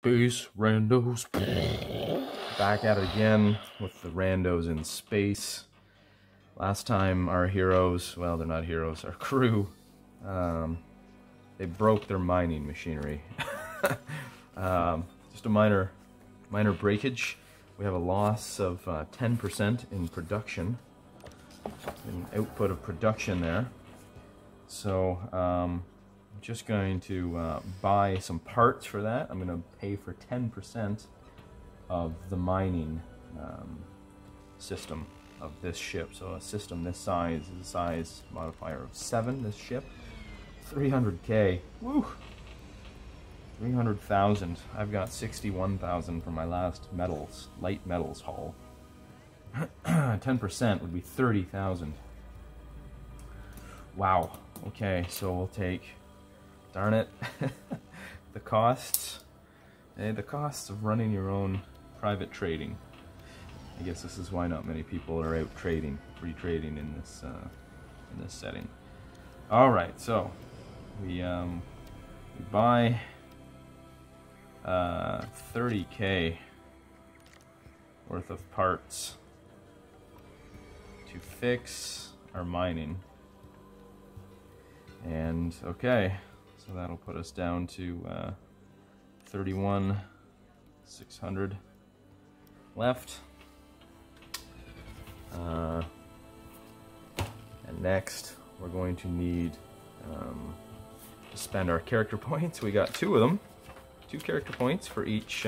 SpaceRandos. Back at it again with the randos in space. Last time our heroes, well, they're not heroes, our crew, they broke their mining machinery. Just a minor breakage. We have a loss of 10% in production, in output of production there. So I'm just going to buy some parts for that. I'm going to pay for 10% of the mining system of this ship. So a system this size is a size modifier of 7, this ship. 300k. Woo! 300,000. I've got 61,000 from my last metals, light metals haul. 10% would be 30,000. Wow. Okay, so we'll take, darn it, the costs. The costs of running your own private trading. I guess this is why not many people are out trading, free trading in this setting. All right, so we buy 30k worth of parts to fix our mining. And okay, so that'll put us down to 31,600 left. And next we're going to need to spend our character points. We got 2 of them, 2 character points for each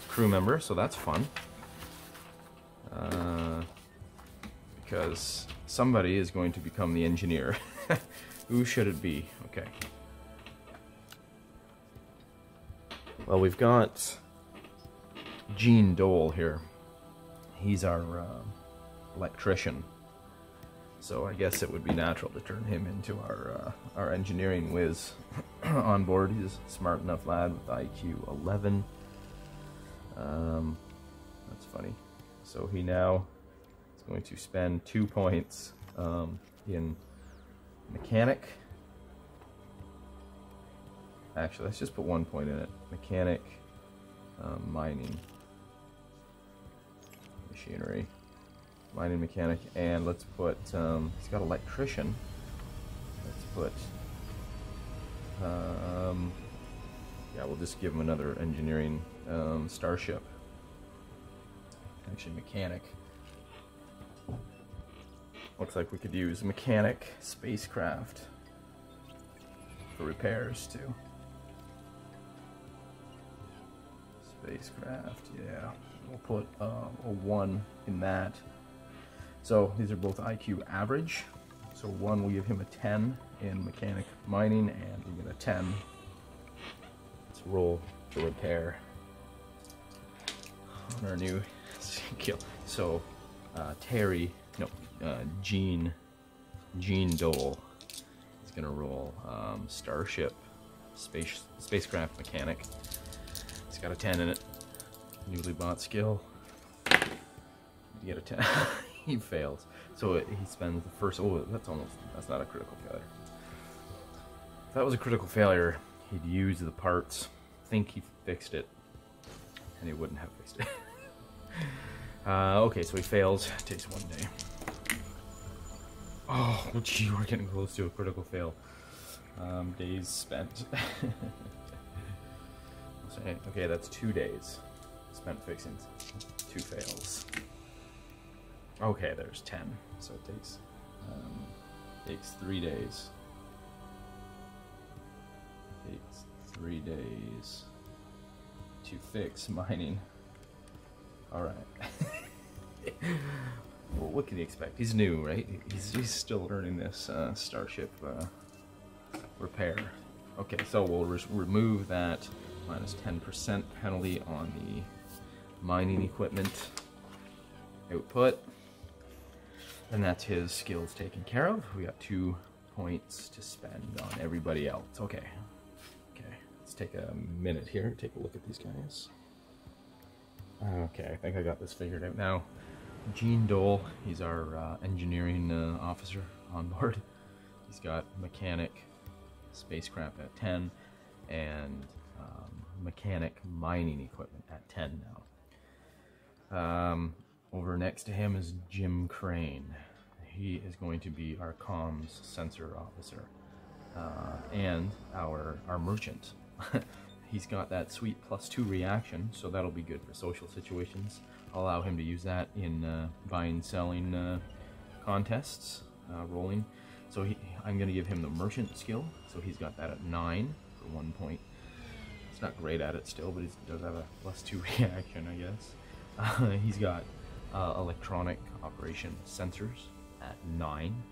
crew member, so that's fun. Because somebody is going to become the engineer. Who should it be? Okay. Well, we've got Gene Dole here. He's our electrician. So I guess it would be natural to turn him into our engineering whiz on board. He's a smart enough lad with IQ 11. That's funny. So he now is going to spend 2 points in mechanic. Actually, let's just put 1 point in it. Mechanic, mining, machinery, mining mechanic, and let's put, he's got electrician. Let's put, yeah, we'll just give him another engineering starship. Actually, mechanic. Looks like we could use mechanic spacecraft for repairs too. Spacecraft, yeah. We'll put a 1 in that. So these are both IQ average. So 1 will give him a 10 in mechanic mining, and we get a 10. Let's roll to repair on our new skill. So Gene Dole is gonna roll starship spacecraft mechanic. It's got a 10 in it. Newly bought skill. You get a 10. He fails. So he spends the first. Oh, that's not a critical failure. If that was a critical failure, he'd use the parts, think he fixed it, and he wouldn't have fixed it. Okay, so he fails. Takes 1 day. Oh, gee, we're getting close to a critical fail. Days spent. Okay, that's 2 days spent fixing 2 fails. Okay, there's 10, so it takes 3 days. Takes 3 days to fix mining. All right. Well, what can you expect? He's new, right? He's still learning this starship repair. Okay, so we'll remove that minus 10% penalty on the mining equipment output. And that's his skills taken care of. We got 2 points to spend on everybody else. Okay. Okay, let's take a minute here, take a look at these guys. Okay, I think I got this figured out now. Gene Dole, he's our engineering officer on board. He's got mechanic spacecraft at 10, and mechanic mining equipment at 10 now. Over next to him is Jim Crane. He is going to be our comms sensor officer and our merchant. He's got that sweet +2 reaction, so that'll be good for social situations. I'll allow him to use that in buying, selling contests, rolling. So I'm going to give him the merchant skill, so he's got that at 9 for 1 point. He's not great at it still, but he does have a +2 reaction, I guess. He's got electronic operation sensors at 9.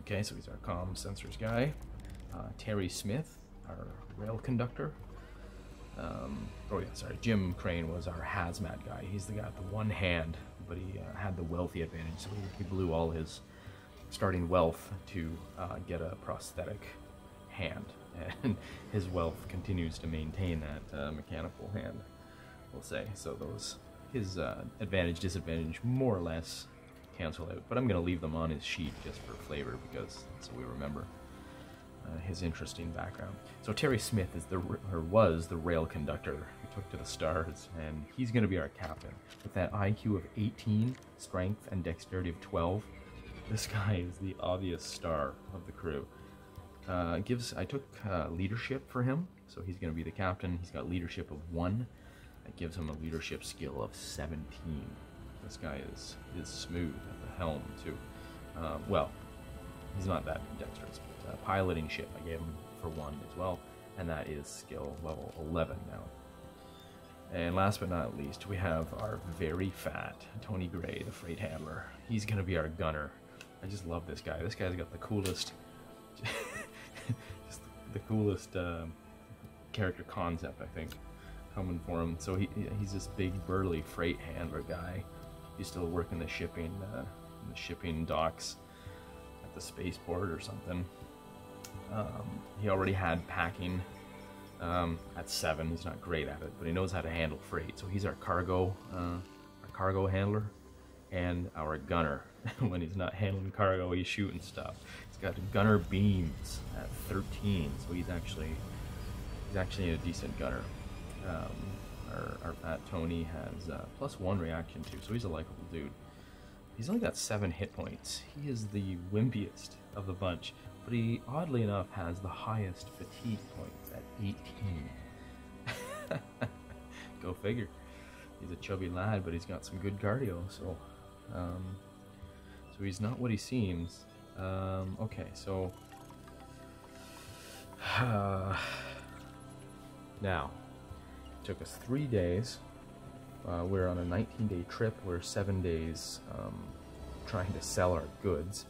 Okay, so he's our comm sensors guy. Terry Smith, our rail conductor. Oh yeah, sorry, Jim Crane was our hazmat guy. He's the guy with the one hand, but he had the wealthy advantage, so he blew all his starting wealth to get a prosthetic hand, and his wealth continues to maintain that mechanical hand, we'll say. So his advantage, disadvantage more or less cancel out, but I'm going to leave them on his sheet just for flavor, because so we remember his interesting background. So Terry Smith was the rail conductor who took to the stars, and he's going to be our captain. With that IQ of 18, strength, and dexterity of 12, this guy is the obvious star of the crew. I took leadership for him, so he's going to be the captain. He's got leadership of 1. That gives him a leadership skill of 17. This guy is smooth at the helm too. Well, he's not that dexterous, but piloting ship I gave him for 1 as well, and that is skill level 11 now. And last but not least, we have our very fat Tony Gray, the freight handler. He's gonna be our gunner. I just love this guy. This guy's got the coolest, just the coolest character concept, I think, coming for him. So he's this big burly freight handler guy. Used to work in the shipping docks at the spaceport or something. He already had packing at 7. He's not great at it, but he knows how to handle freight. So he's our cargo handler and our gunner. When he's not handling cargo, he's shooting stuff. He's got gunner beams at 13, so he's actually a decent gunner. Our fat Tony has +1 reaction too, so he's a likable dude. He's only got 7 hit points. He is the wimpiest of the bunch, but he, oddly enough, has the highest fatigue points at 18. Go figure. He's a chubby lad, but he's got some good cardio, so he's not what he seems. Okay, so now. Took us 3 days. We're on a 19-day trip. We're 7 days trying to sell our goods.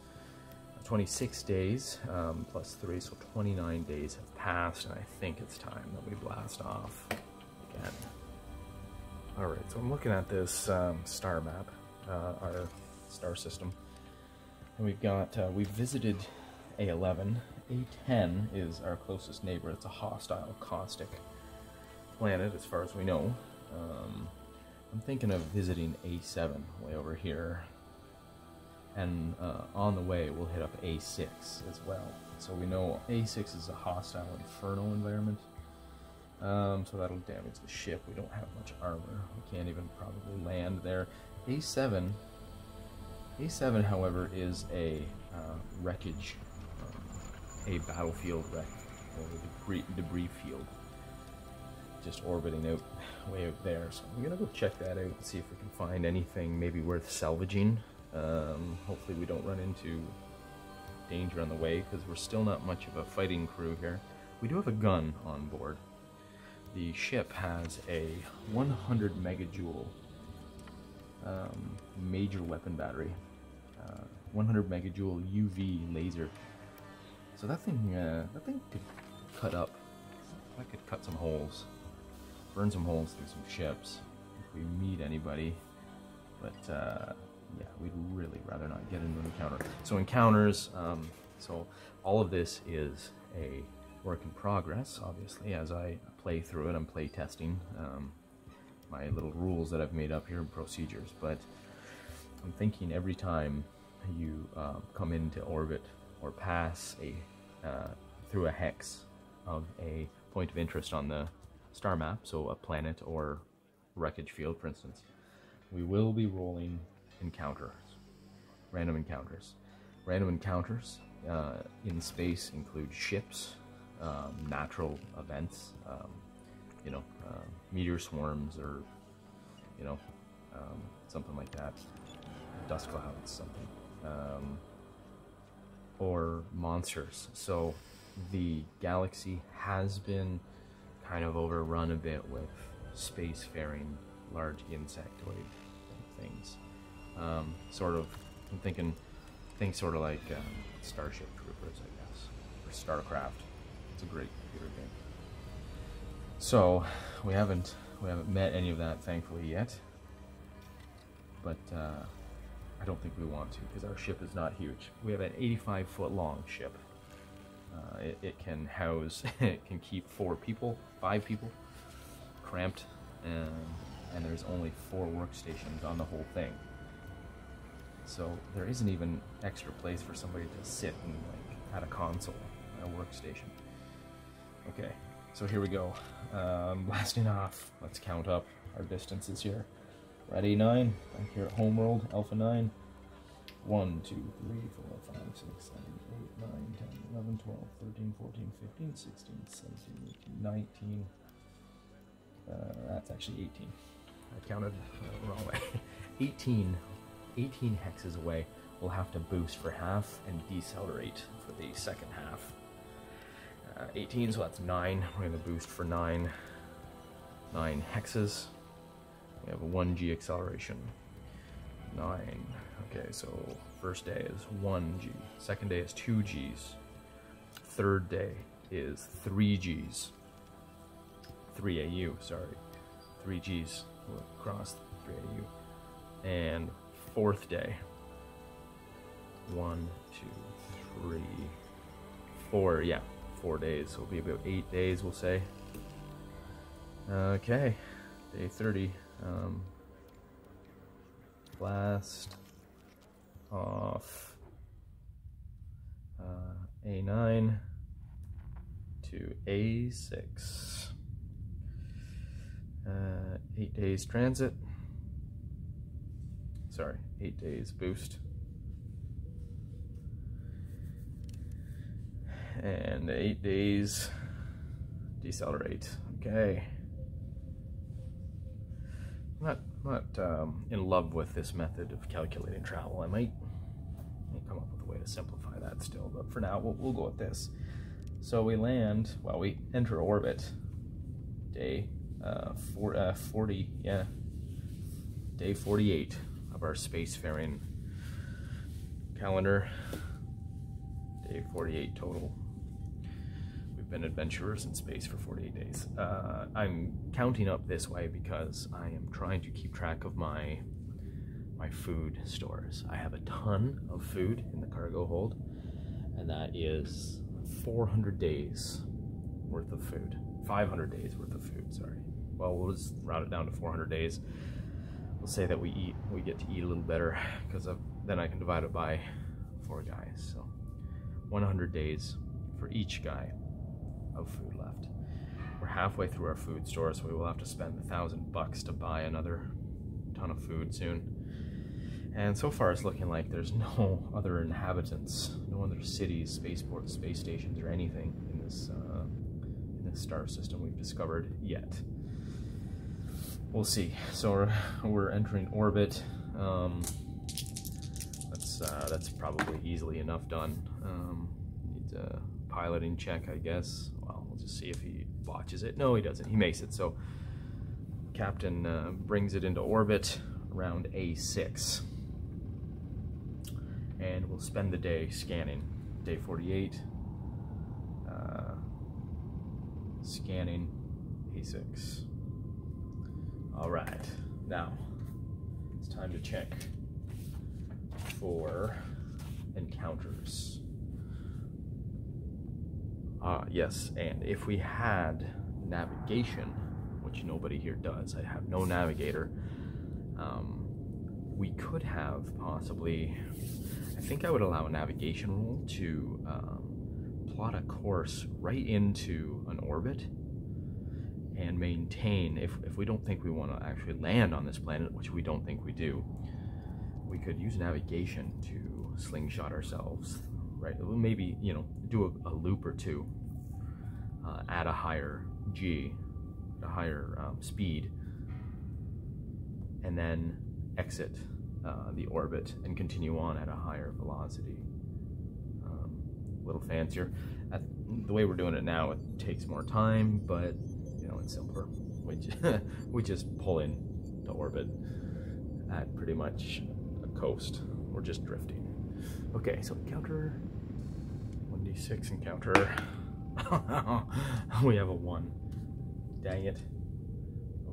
26 days +3, so 29 days have passed, and I think it's time that we blast off again. Alright, so I'm looking at this star map, our star system, and we've visited A11. A10 is our closest neighbor. It's a hostile, caustic planet as far as we know. I'm thinking of visiting A7 way over here, and on the way we'll hit up A6 as well. So we know A6 is a hostile inferno environment, so that'll damage the ship. We don't have much armor. We can't even probably land there. A7, however, is a wreckage, a battlefield wreck, or debris field, just orbiting out way out there. So I'm gonna go check that out and see if we can find anything maybe worth salvaging. Hopefully we don't run into danger on the way, because we're still not much of a fighting crew here. We do have a gun on board. The ship has a 100 megajoule major weapon battery, 100 megajoule UV laser. So that thing could cut up. That could cut some holes. Burn some holes through some ships if we meet anybody, but yeah, we'd really rather not get into an encounter. So encounters, so all of this is a work in progress, obviously, as I play through it. I'm play testing my little rules that I've made up here and procedures, but I'm thinking every time you come into orbit or pass through a hex of a point of interest on the star map, so a planet or wreckage field, for instance, we will be rolling encounters, random encounters. Random encounters in space include ships, natural events, you know, meteor swarms, or, you know, something like that, dust clouds, something, or monsters. So the galaxy has been kind of overrun a bit with spacefaring large insectoid things. Sort of, I'm thinking things sort of like Starship Troopers, I guess, or StarCraft. It's a great computer game. So we haven't met any of that, thankfully, yet. But I don't think we want to, because our ship is not huge. We have an 85-foot long ship. It can house, it can keep 5 people, cramped, and there's only 4 workstations on the whole thing. So there isn't even extra place for somebody to sit and, like, at a console, at a workstation. Okay, so here we go. Blasting off. Let's count up our distances here. We're at A9, back here at Homeworld, Alpha 9. 1, 2, 3, 4, 5, 6, 7, 8, 9, 10, 11, 12, 13, 14, 15, 16, 17, 18, 19. That's actually 18. I counted the wrong way. 18 hexes away. We'll have to boost for half and decelerate for the second half. 18, so that's 9. We're going to boost for 9 hexes. We have a 1G acceleration. 9. Okay, so first day is 1G. Second day is 2Gs. Third day is 3Gs. 3AU, sorry. 3Gs will cross 3AU. And fourth day. 1, 2, 3, 4. Yeah, 4 days. So it'll be about 8 days, we'll say. Okay, day 30. Blast off A9 to A6. 8 days transit. Sorry, 8 days boost. And 8 days decelerate. Okay. I'm not in love with this method of calculating travel. I might come up with a way to simplify that still, but for now we'll go with this. So we land, well, we enter orbit day 40, yeah, day 48 of our spacefaring calendar. Day 48 total. We've been adventurers in space for 48 days. I'm counting up this way because I am trying to keep track of my food stores. I have a ton of food in the cargo hold, and that is 400 days worth of food. 500 days worth of food, sorry. Well, we'll just round it down to 400 days. We'll say that we get to eat a little better, because then I can divide it by 4 guys. So 100 days for each guy of food left. We're halfway through our food store, so we will have to spend $1,000 to buy another ton of food soon. And so far it's looking like there's no other inhabitants, no other cities, spaceports, space stations, or anything in this star system we've discovered yet. We'll see. So we're entering orbit. That's probably easily enough done. Needs a piloting check, I guess. Well, we'll just see if he botches it. No, he doesn't. He makes it. So Captain brings it into orbit around A6. And we'll spend the day scanning. Day 48. Scanning A6. Alright, now it's time to check for encounters. Yes, and if we had navigation, which nobody here does, I have no navigator, we could have possibly, I think I would allow a navigation roll to plot a course right into an orbit and maintain, if we don't think we want to actually land on this planet, which we don't think we do, we could use navigation to slingshot ourselves, right? Maybe, you know, do a loop or two at a higher G, a higher speed, and then exit the orbit and continue on at a higher velocity. A little fancier. The way we're doing it now, it takes more time, but you know, it's simpler. We just pull in to orbit at pretty much a coast. We're just drifting. Okay, so encounter 1d6 encounter. We have a 1. Dang it.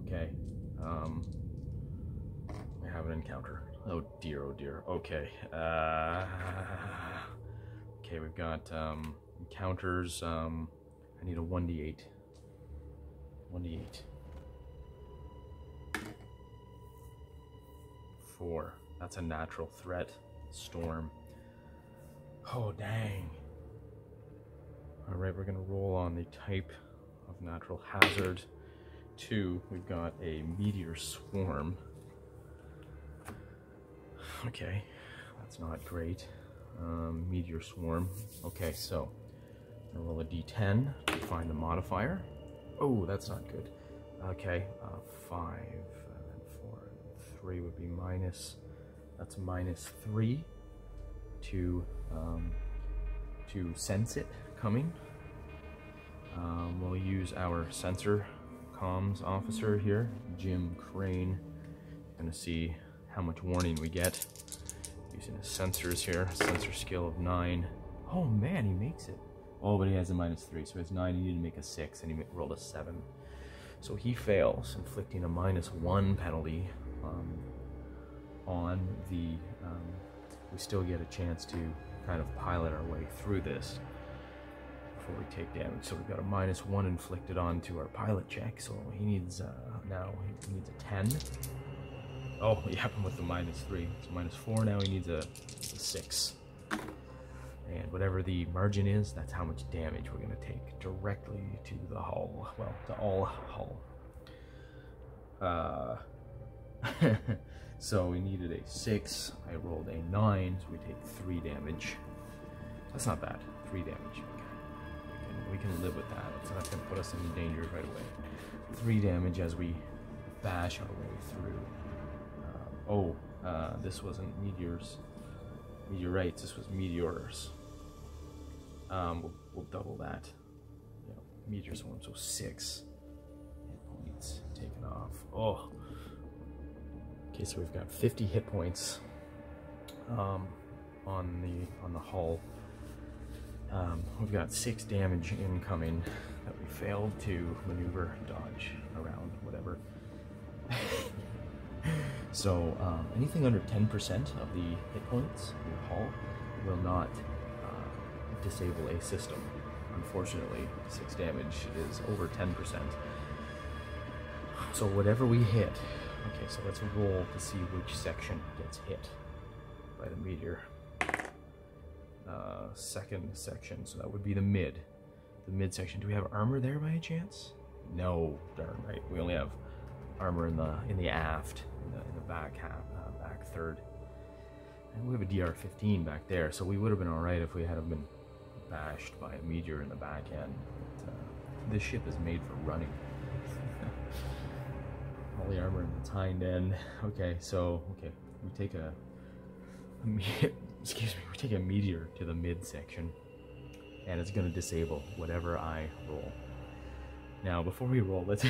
Okay. We have an encounter. Oh dear, oh dear. Okay. Okay, we've got encounters. I need a 1d8. 1d8. 4. That's a natural threat. Storm. Oh, dang. Alright, we're going to roll on the type of natural hazard. 2, we've got a meteor swarm. Okay, that's not great. Meteor swarm. Okay, so I'm gonna roll a d10 to find the modifier. Oh, that's not good. Okay, 5 and 4 and 3 would be minus. That's -3 to sense it coming. We'll use our sensor comms officer here, Jim Crane. Gonna see how much warning we get using his sensors here. Sensor skill of 9. Oh man, he makes it. Oh, but he has a -3, so he has 9. He needed to make a 6, and he rolled a 7. So he fails, inflicting a -1 penalty on the. We still get a chance to kind of pilot our way through this before we take damage. So we've got a -1 inflicted onto our pilot check. So he needs now he needs a 10. Oh, yeah, with the -3. So -4 now he needs a 6. And whatever the margin is, that's how much damage we're going to take directly to the hull. Well, to all hull. So we needed a 6. I rolled a 9, so we take 3 damage. That's not bad. 3 damage. Okay. We can live with that. It's not going to put us in danger right away. 3 damage as we bash our way through. This wasn't meteorites, this was meteors. We'll double that. You know, meteor swarm, so 6 hit points taken off. Oh. Okay, so we've got 50 hit points on the hull. We've got 6 damage incoming that we failed to maneuver, dodge around, whatever. So anything under 10% of the hit points in the hull will not disable a system. Unfortunately, 6 damage is over 10%. So whatever we hit, okay, so let's roll to see which section gets hit by the meteor. Second section, so that would be the midsection. Do we have armor there by any chance? No, darn right. We only have armor in the aft, in the back half, back third, and we have a DR-15 back there. So we would have been all right if we had been bashed by a meteor in the back end. But, this ship is made for running. All the armor in its hind end. Okay, so we take we take a meteor to the midsection, and it's going to disable whatever I roll. Now, before we roll, let's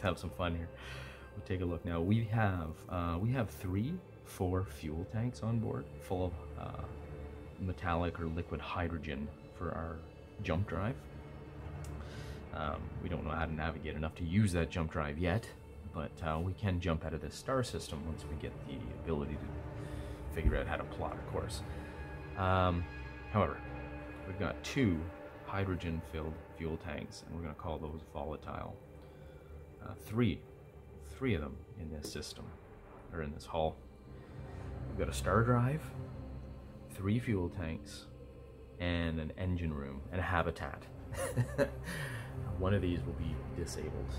have some fun here. We'll take a look now. We have 4 fuel tanks on board, full of metallic or liquid hydrogen for our jump drive. We don't know how to navigate enough to use that jump drive yet, but we can jump out of this star system once we get the ability to figure out how to plot a course. However, we've got 2 hydrogen-filled fuel tanks, and we're going to call those volatile. 3 of them in this system, or in this hull. We've got a star drive, 3 fuel tanks, and an engine room, and a habitat. One of these will be disabled.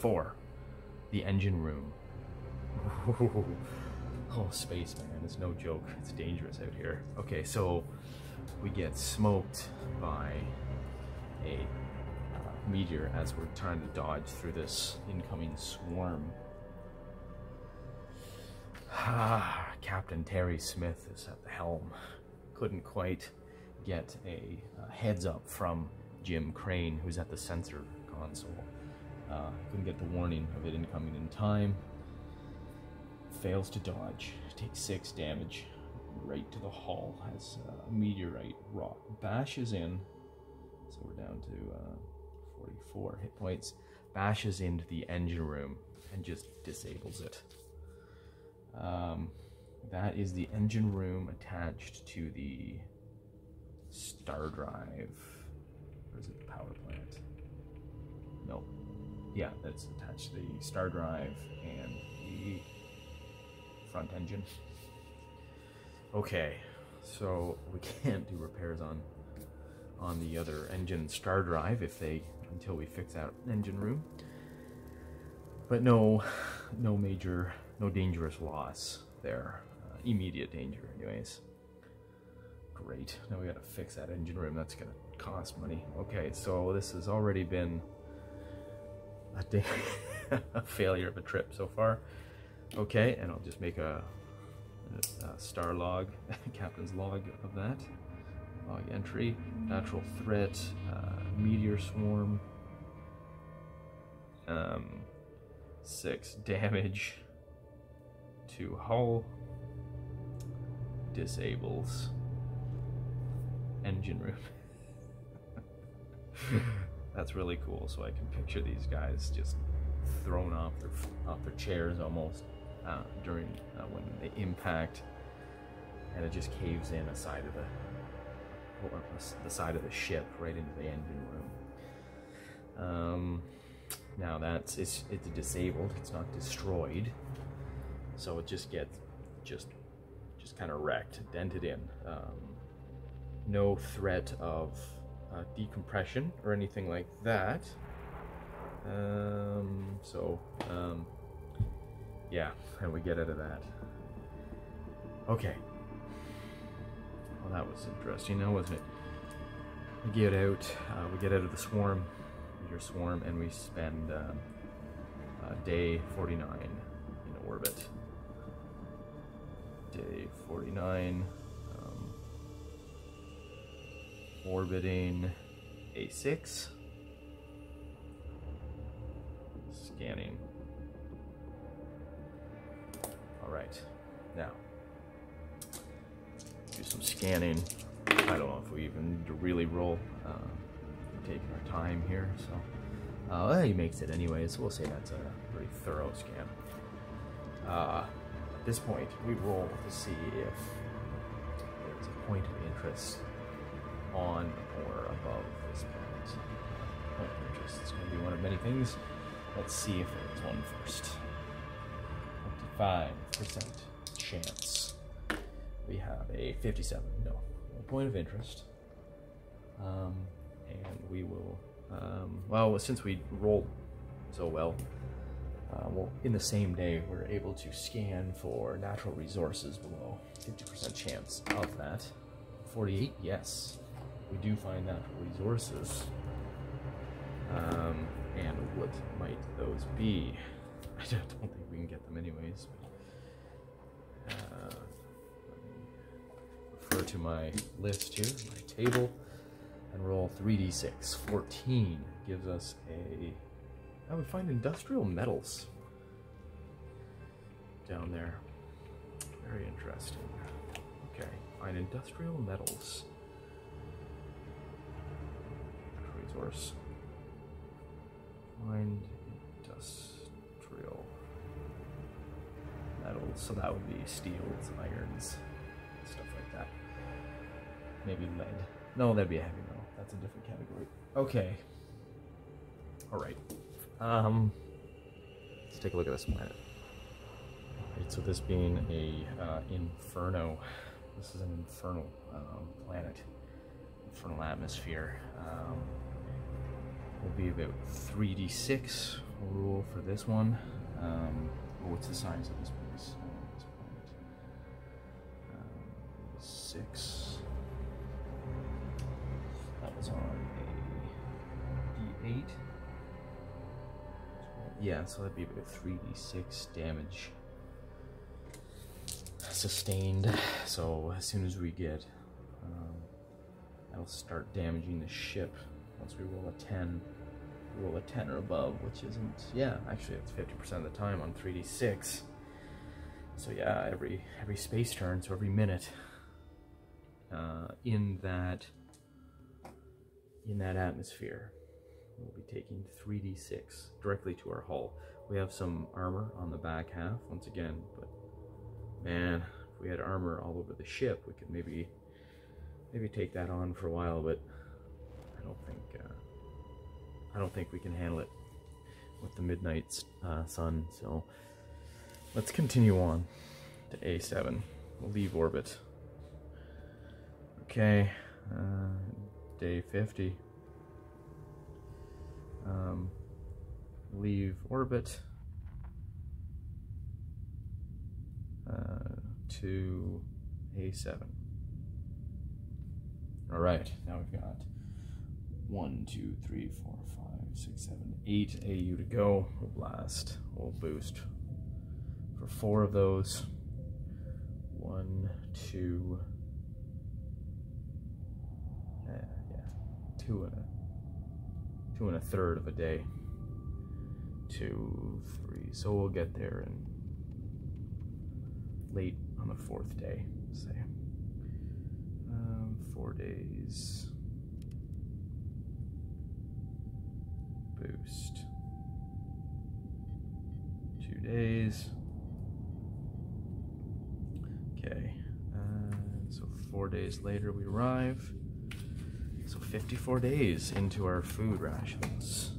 4. The engine room. Oh, space, man, it's no joke. It's dangerous out here. Okay, so we get smoked by a meteor as we're trying to dodge through this incoming swarm. Captain Terry Smith is at the helm. Couldn't quite get a heads up from Jim Crane, who's at the sensor console. Couldn't get the warning of it incoming in time. Fails to dodge. Takes 6 damage right to the hull as a meteorite rock bashes in. So we're down to 44 hit points. Bashes into the engine room and just disables it. That is the engine room attached to the star drive. Or is it the power plant? No. Yeah, that's attached to the star drive and the front engine. Okay, so we can't do repairs on the other engine star drive until we fix out engine room. But no dangerous loss there. Immediate danger, anyways. Great. Now we gotta fix that engine room. That's gonna cost money. Okay, so this has already been a failure of a trip so far. Okay, and I'll just make a star log, captain's log of that. Log entry, natural threat, meteor swarm, 6 damage to hull, disables engine room. That's really cool, so I can picture these guys just thrown off their chairs almost during when they impact, and it just caves in the side of the ship right into the engine room. Now it's disabled. It's not destroyed, so it just gets kind of wrecked, dented in. No threat of decompression or anything like that. Yeah, and we get out of that. Okay. Well, that was interesting, now, wasn't it? We get out of the swarm, meteor swarm, and we spend day 49 in orbit. Day 49, orbiting A6. Scanning. Alright, now, do some scanning. I don't know if we even need to really roll. We're taking our time here, so. Well, he makes it anyways, so we'll say that's a pretty thorough scan. At this point, we roll to see if there's a point of interest on or above this planet. Point of interest is going to be one of many things. Let's see if there's one first. 55% chance. We have a 57. No point of interest. And we will. Well, since we rolled so well, in the same day, we're able to scan for natural resources below. 50% chance of that. 48, yes. We do find natural resources. And what might those be? I don't think we can get them anyways. But, let me refer to my list here, my table, and roll 3d6. 14 gives us a... I would find industrial metals down there. Very interesting. Okay, find industrial metals. Resource. Find industrial metals. So that would be steels, irons, stuff like that. Maybe lead. No, that'd be a heavy metal. That's a different category. Okay. Alright. Let's take a look at this planet. Right, so this being a inferno, this is an infernal planet, infernal atmosphere. Will be about 3d6 rule for this one. What's the size of this place? This point. 6. That was on a D8. Yeah, so that'd be about 3d6 damage sustained. So as soon as we get, that'll start damaging the ship. Once we roll a 10, roll a 10 or above, which isn't, yeah, actually it's 50% of the time on 3d6. So yeah, every space turn, so every minute, in that atmosphere, we'll be taking 3d6 directly to our hull. We have some armor on the back half, once again, but man, if we had armor all over the ship, we could maybe take that on for a while, but I don't think we can handle it with the midnight sun. So let's continue on to A7. We'll leave orbit. Okay, day 50. Leave orbit to A7. All right, now we've got 1, 2, 3, 4, 5, 6, 7, 8 AU to go. We'll blast. We'll boost for 4 of those. 1, 2, yeah, 2 and a third of a day. 2, 3. So we'll get there in late on the 4th day, say. 4 days. Boost. 2 days. Okay. So 4 days later we arrive. So 54 days into our food rations.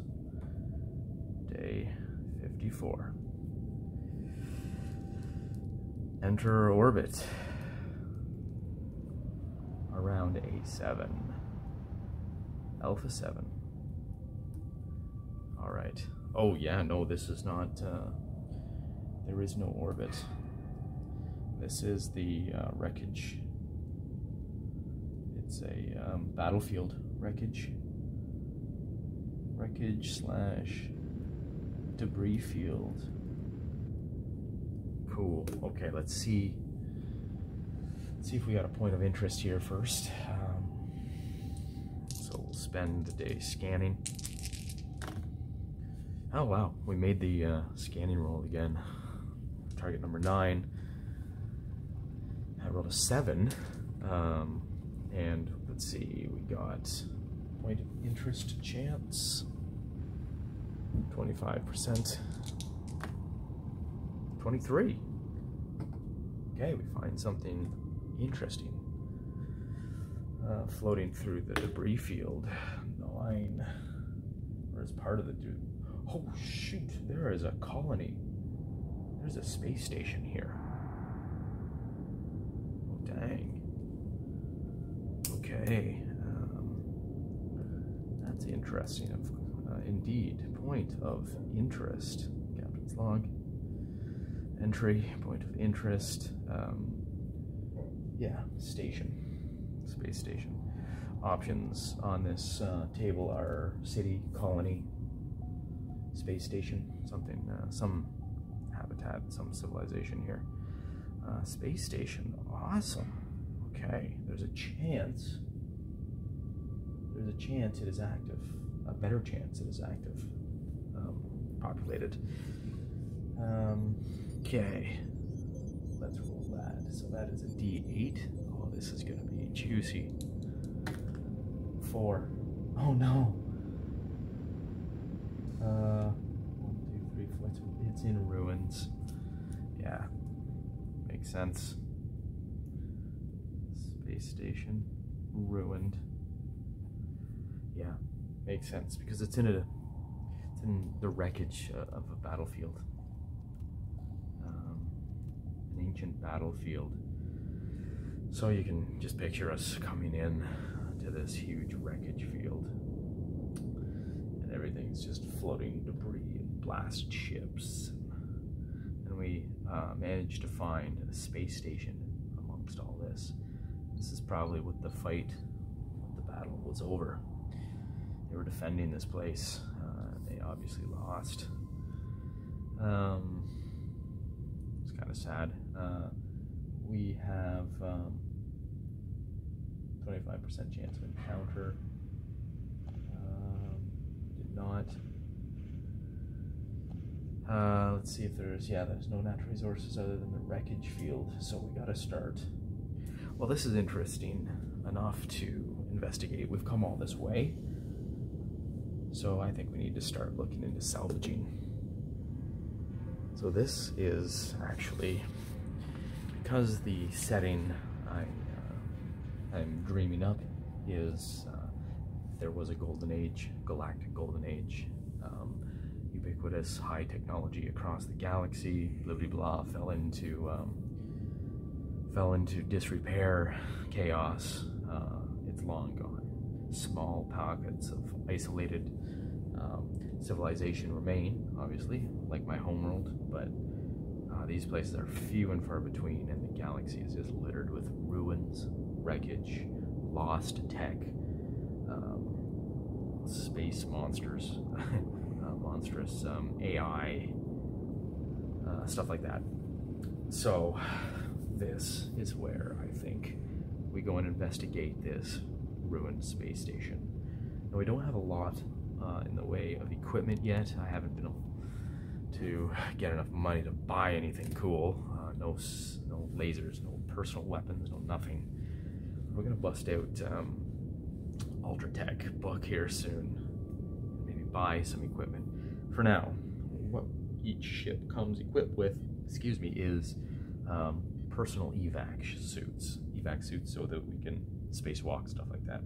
Day 54. Enter orbit. Around A7. Alpha 7. Alright. Oh yeah, no, this is not, there is no orbit. This is the wreckage. It's a battlefield wreckage. Wreckage / debris field. Cool. Okay, let's see. Let's see if we got a point of interest here first. So we'll spend the day scanning. Oh wow, we made the scanning roll again. Target number 9. I rolled a 7. And let's see, we got point of interest chance. 25%. 23. Okay, we find something interesting. Floating through the debris field. 9. Or as part of the oh shoot, there is a colony. There's a space station here. Oh dang. Okay. That's interesting. Indeed. Point of interest. Captain's log. Entry. Point of interest. Yeah, station. Space station. Options on this table are city, colony, space station, something, some habitat, some civilization here. Space station, awesome. Okay, there's a chance it is active, a better chance it is active, populated. Okay, let's roll that. So that is a D8. Oh, this is gonna be juicy. 4. Oh no. 1, 2, 3, 4. It's in ruins. Yeah, makes sense. Space station, ruined. Yeah, makes sense because it's in the wreckage of a battlefield, an ancient battlefield. So you can just picture us coming in to this huge wreckage field, and everything's just floating debris and blast ships. And we managed to find a space station amongst all this. This is probably what the battle was over. They were defending this place. They obviously lost. It's kind of sad. We have 25% chance of encounter. Did not. Let's see if there's no natural resources other than the wreckage field, so we gotta start. Well, this is interesting enough to investigate. We've come all this way, so I think we need to start looking into salvaging. So this is actually, because the setting I'm dreaming up is there was a golden age, galactic golden age, ubiquitous high technology across the galaxy, blah blah blah, fell into disrepair, chaos. It's long gone. Small pockets of isolated civilization remain, obviously, like my homeworld, but these places are few and far between, and the galaxy is just littered with ruins, wreckage, lost tech, space monsters, monstrous AI, stuff like that. So this is where I think we go and investigate this ruined space station. Now, we don't have a lot in the way of equipment yet. I haven't been able to get enough money to buy anything cool. No lasers, no personal weapons, no nothing. We're gonna bust out Ultra Tech book here soon. Maybe buy some equipment. For now, what each ship comes equipped with, is personal evac suits so that we can spacewalk, stuff like that.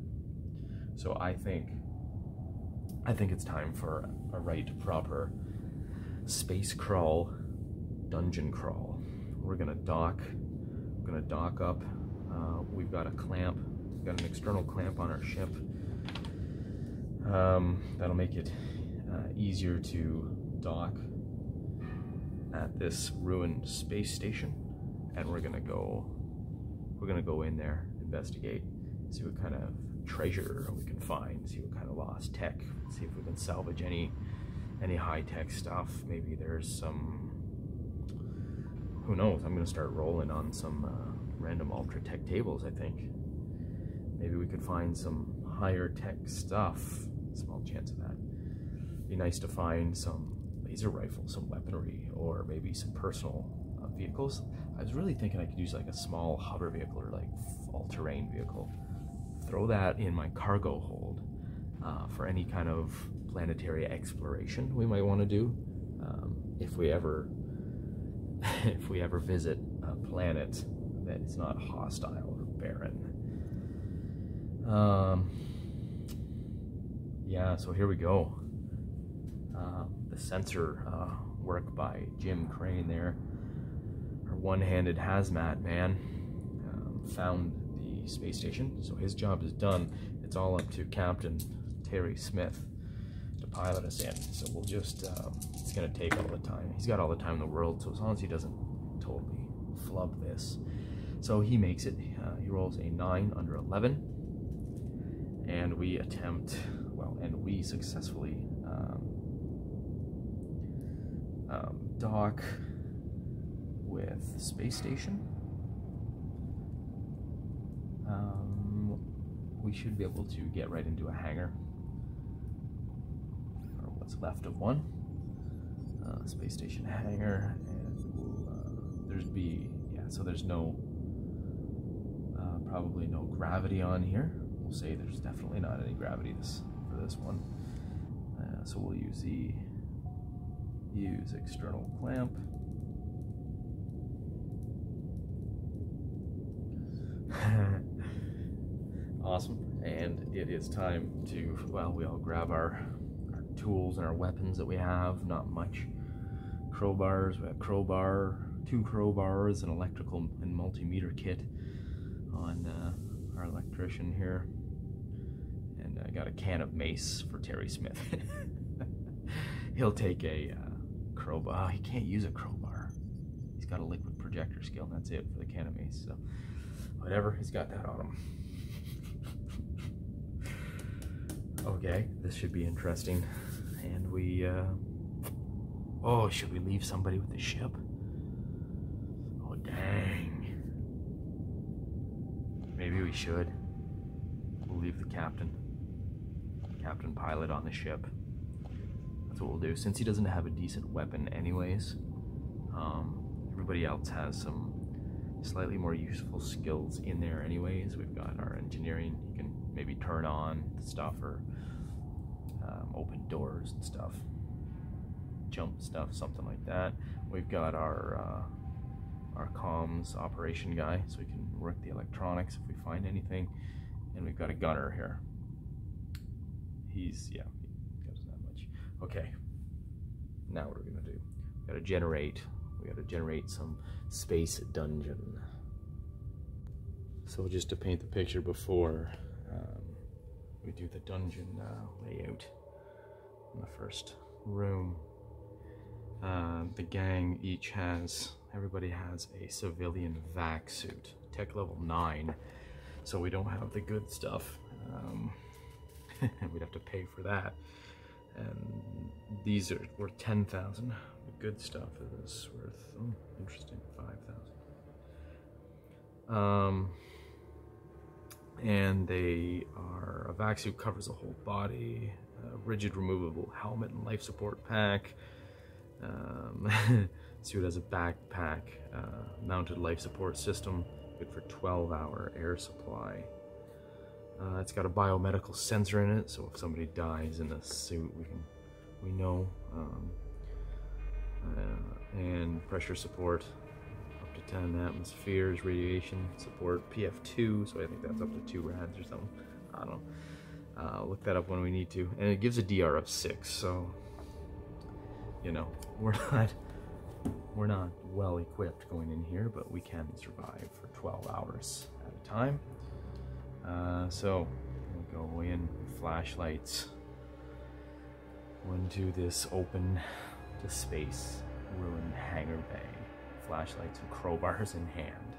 So I think it's time for a right proper space crawl, dungeon crawl. We're gonna dock up. We've got a clamp. We've got an external clamp on our ship. That'll make it easier to dock at this ruined space station, and we're gonna go in there, investigate, see what kind of treasure we can find, see what kind of lost tech, see if we can salvage any high-tech stuff. Maybe there's some, who knows, I'm gonna start rolling on some random ultra tech tables, I think. Maybe we could find some higher tech stuff. Small chance of that. Be nice to find some laser rifles, some weaponry, or maybe some personal vehicles. I was really thinking I could use like a small hover vehicle or like all-terrain vehicle. Throw that in my cargo hold for any kind of planetary exploration we might want to do. If we ever visit a planet that is not hostile or barren. Yeah, so here we go. The sensor work by Jim Crane there. Our one-handed hazmat man found the space station, so his job is done. It's all up to Captain Terry Smith to pilot us in. So we'll just, it's gonna take all the time. He's got all the time in the world, so as long as he doesn't totally flub this. So he makes it, he rolls a 9 under 11, and we attempt, and we successfully dock with space station. We should be able to get right into a hangar, or what's left of one. Space station hangar, and so there's no, probably no gravity on here. We'll say there's definitely not any gravity for this one. So we'll use external clamp. Awesome, and it is time to, we all grab our tools and our weapons that we have. Not much. Crowbars, we have two crowbars, an electrical and multimeter kit on our electrician here, and I got a can of mace for Terry Smith. He'll take a crowbar. Oh, he can't use a crowbar. He's got a liquid projector skill, and that's it for the canomace. So, whatever, he's got that on him. Okay, this should be interesting. And we, oh, should we leave somebody with the ship? Oh, dang. Maybe we should. We'll leave the captain pilot on the ship. That's what we'll do. Since he doesn't have a decent weapon anyways, everybody else has some slightly more useful skills in there anyways. We've got our engineering. You can maybe turn on stuff or open doors and stuff. Jump stuff, something like that. We've got our comms operation guy, so we can work the electronics if we find anything. And we've got a gunner here. He does that much. Okay, now what are we gonna do? We gotta generate some space dungeon. So just to paint the picture before we do the dungeon layout in the first room, the gang everybody has a civilian vac suit, tech level 9, so we don't have the good stuff. We'd have to pay for that, and these are worth 10,000. The good stuff is worth, interesting, 5,000. And they are, a vac suit covers the whole body, a rigid removable helmet and life support pack. Suit has a backpack, mounted life support system, good for 12-hour air supply. It's got a biomedical sensor in it, so if somebody dies in the suit, we know. And pressure support up to 10 atmospheres, radiation support PF2, so I think that's up to 2 rads or something. I don't know. Look that up when we need to. And it gives a DR of 6, so you know, we're not well equipped going in here, but we can survive for 12 hours at a time. So we'll go in, flashlights, go into this open to space ruined hangar bay. Flashlights and crowbars in hand.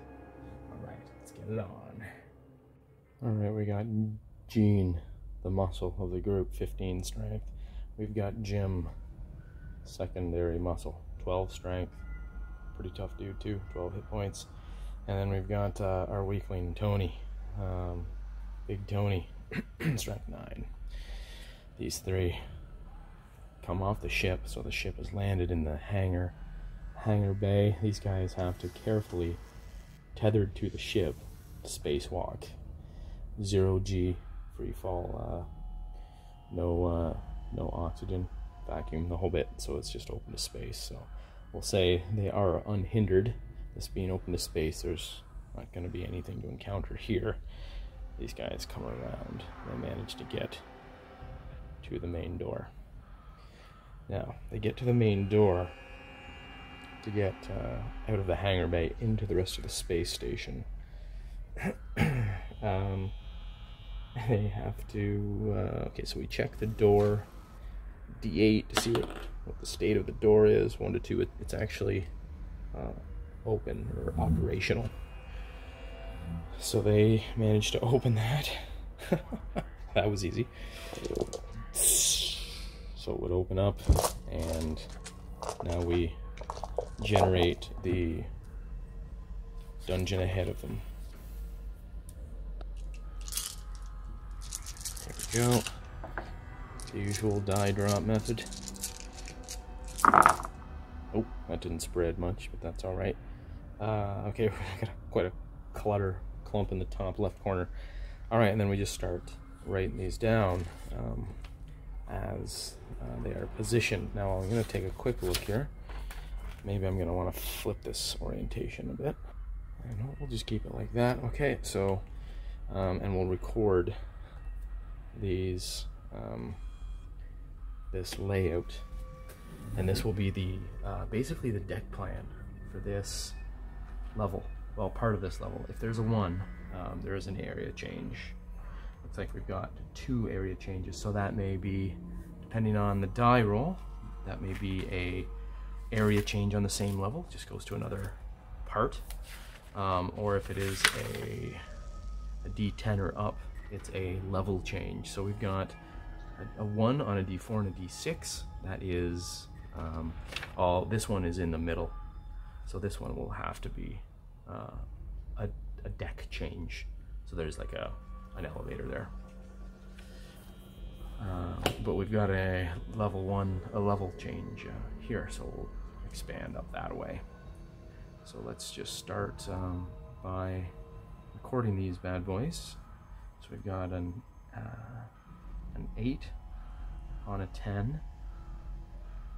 Alright, let's get it on. Alright, we got Gene, the muscle of the group, 15 strength. We've got Jim, secondary muscle, 12 strength. Pretty tough dude too, 12 hit points. And then we've got our weakling, Tony. Big Tony, strength 9. These 3 come off the ship, so the ship is landed in the hangar bay. These guys have to carefully, tethered to the ship, spacewalk. 0G, free fall, no oxygen, vacuum, the whole bit, so it's just open to space. So we'll say they are unhindered. This being open to space, there's not going to be anything to encounter here. These guys come around. They manage to get to the main door. Now, they get to the main door to get out of the hangar bay into the rest of the space station. They have to... okay, so we check the door. D8 to see what the state of the door is. 1 to 2, it's actually open or operational. So they managed to open that. That was easy. So it would open up, and now we generate the dungeon ahead of them. There we go. The usual die drop method. Oh, that didn't spread much, but that's alright. Okay, we got quite a clump in the top left corner. Alright, and then we just start writing these down as they are positioned. Now I'm going to take a quick look here. Maybe I'm going to want to flip this orientation a bit. And we'll just keep it like that. Okay, so, and we'll record these, this layout. And this will be the, basically the deck plan for this level. Well, part of this level. If there's a 1, there is an area change. Looks like we've got 2 area changes, so that may be, depending on the die roll, that may be a area change on the same level, just goes to another part. Or if it is a D10 or up, it's a level change. So we've got a 1 on a D4 and a D6. That is this one is in the middle, so this one will have to be a deck change. So there's like an elevator there. But we've got a level 1, a level change here, so we'll expand up that way. So let's just start by recording these bad boys. So we've got an 8 on a 10,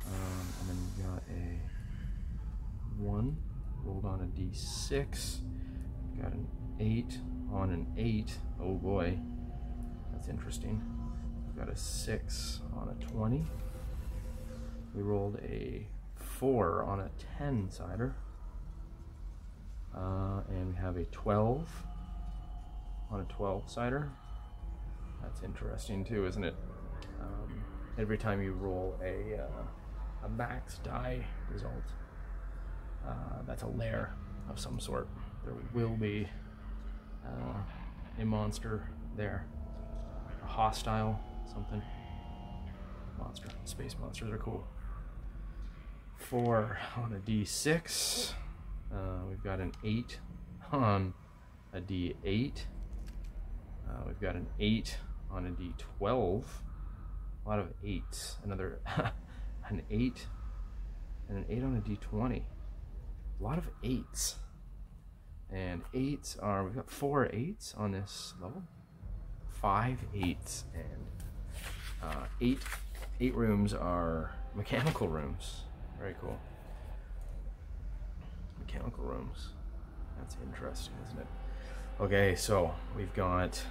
and then we've got a 1 rolled on a D6. We've got an 8 on an 8. Oh boy, that's interesting. We've got a 6 on a 20. We rolled a 4 on a 10-sider. And we have a 12 on a 12-sider. That's interesting too, isn't it? Every time you roll a max die result, that's a lair of some sort. There will be a monster there, a hostile something. Monster. Space monsters are cool. 4 on a D6. We've got an 8 on a D8. We've got an 8 on a D12. A lot of 8s. Another an 8 and an 8 on a D20. A lot of 8s. And 8s are, we've got 4 8s on this level. 5 8s, and 8 rooms are mechanical rooms. Very cool. Mechanical rooms. That's interesting, isn't it? Okay, so we've got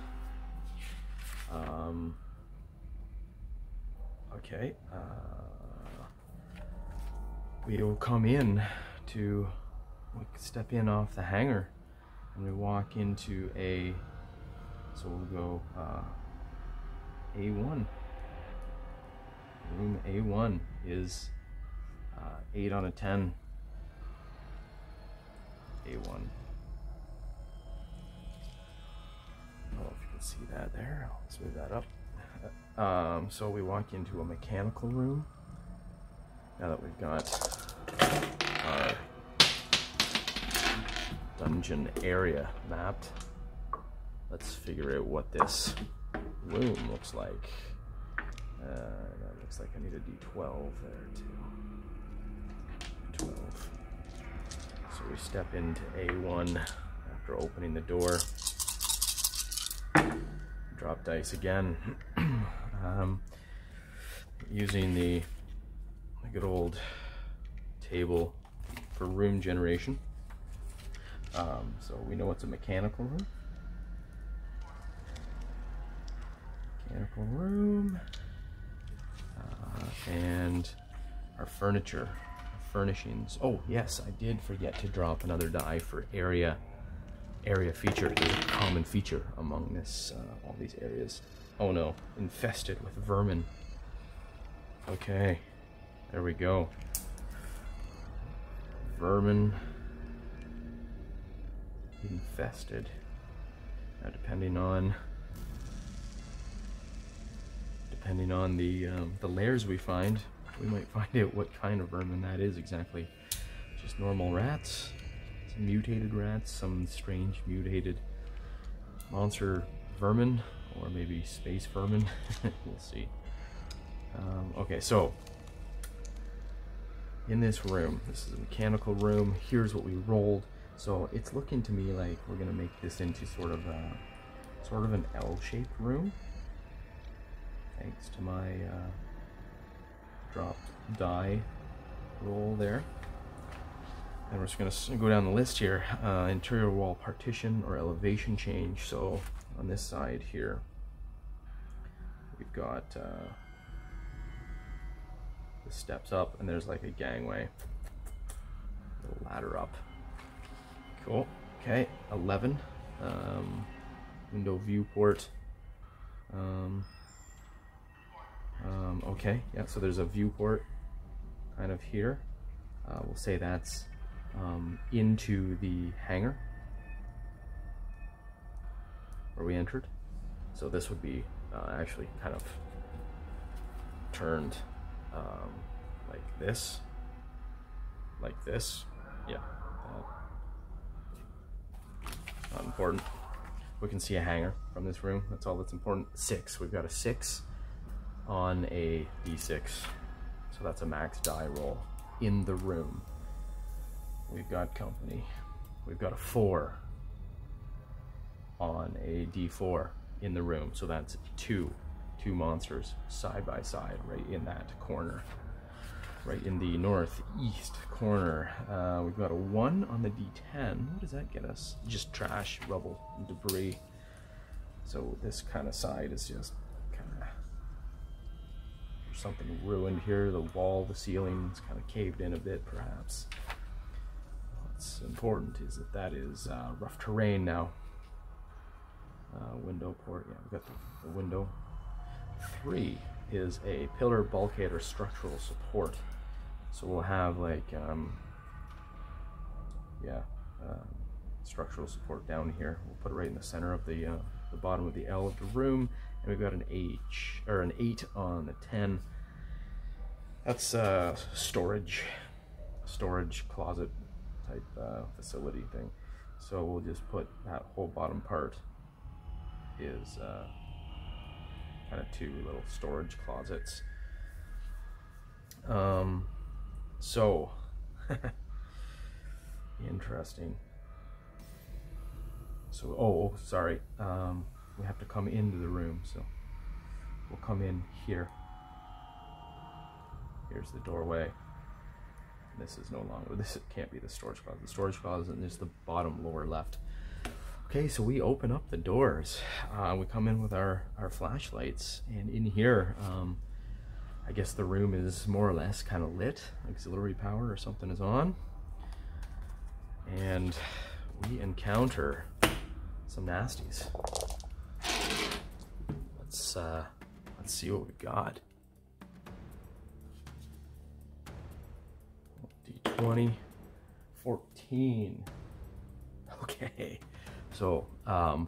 we will come in to, we step in off the hangar and we walk into a, so we'll go A1. Room A1 is 8 on a 10. A1. I don't know if you can see that there. I'll smooth that up. So we walk into a mechanical room. Now that we've got our dungeon area mapped, let's figure out what this room looks like. That looks like I need a D12 there too. 12. So we step into A1 after opening the door. Drop dice again. Using the good old table for room generation. So we know it's a mechanical room. Mechanical room. And our furniture, furnishings. Oh yes, I did forget to drop another die for area feature. There's a common feature among this all these areas. Oh no, infested with vermin. Okay, there we go. Vermin infested. Now depending on the layers we find, we might find out what kind of vermin that is exactly. Just normal rats, some mutated rats, some strange mutated monster vermin, or maybe space vermin. We'll see. Okay, so in this room, this is a mechanical room. Here's what we rolled. So it's looking to me like we're gonna make this into sort of an L-shaped room. Thanks to my dropped die roll there. And we're just going to go down the list here. Interior wall partition or elevation change. So on this side here, we've got the steps up, and there's like a gangway, little ladder up. Cool. Okay, 11. Window viewport. Okay, yeah, so there's a viewport kind of here. We'll say that's into the hangar where we entered. So this would be actually kind of turned like this, yeah, not important. We can see a hangar from this room, that's all that's important. 6, we've got a 6 on a d6, so that's a max die roll in the room. We've got company. We've got a 4 on a d4 in the room, so that's two monsters side by side right in that corner, right in the northeast corner. We've got a 1 on the d10. What does that get us? Just trash, rubble, and debris. So this kind of side is just kind of, there's something ruined here. The wall, the ceiling's kind of caved in a bit perhaps. What's important is that that is rough terrain now. Window port, yeah, we've got the window. 3 is a pillar, bulkhead, or structural support. So we'll have like, structural support down here. We'll put it right in the center of the bottom of the L of the room, and we've got an H, or an 8 on the 10. That's storage closet type facility thing. So we'll just put that whole bottom part is kind of 2 little storage closets. So interesting. So sorry, we have to come into the room, so we'll come in here. Here's the doorway. This is no longer, this can't be the storage closet. The storage closet is the bottom lower left. Okay, so we open up the doors. We come in with our flashlights, and in here, I guess the room is more or less kind of lit. Auxiliary power or something is on. And we encounter some nasties. Let's see what we got. D20, 14. Okay. So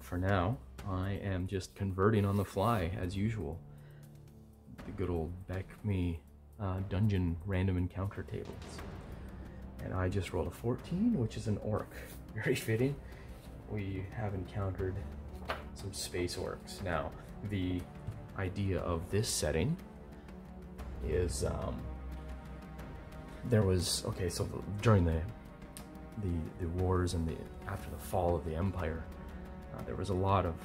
for now, I am just converting on the fly as usual. The good old Beck-Me dungeon random encounter tables. And I just rolled a 14, which is an orc. Very fitting. We have encountered some space orcs. Now, the idea of this setting is there was, okay, so during the wars and after the fall of the Empire, there was a lot of,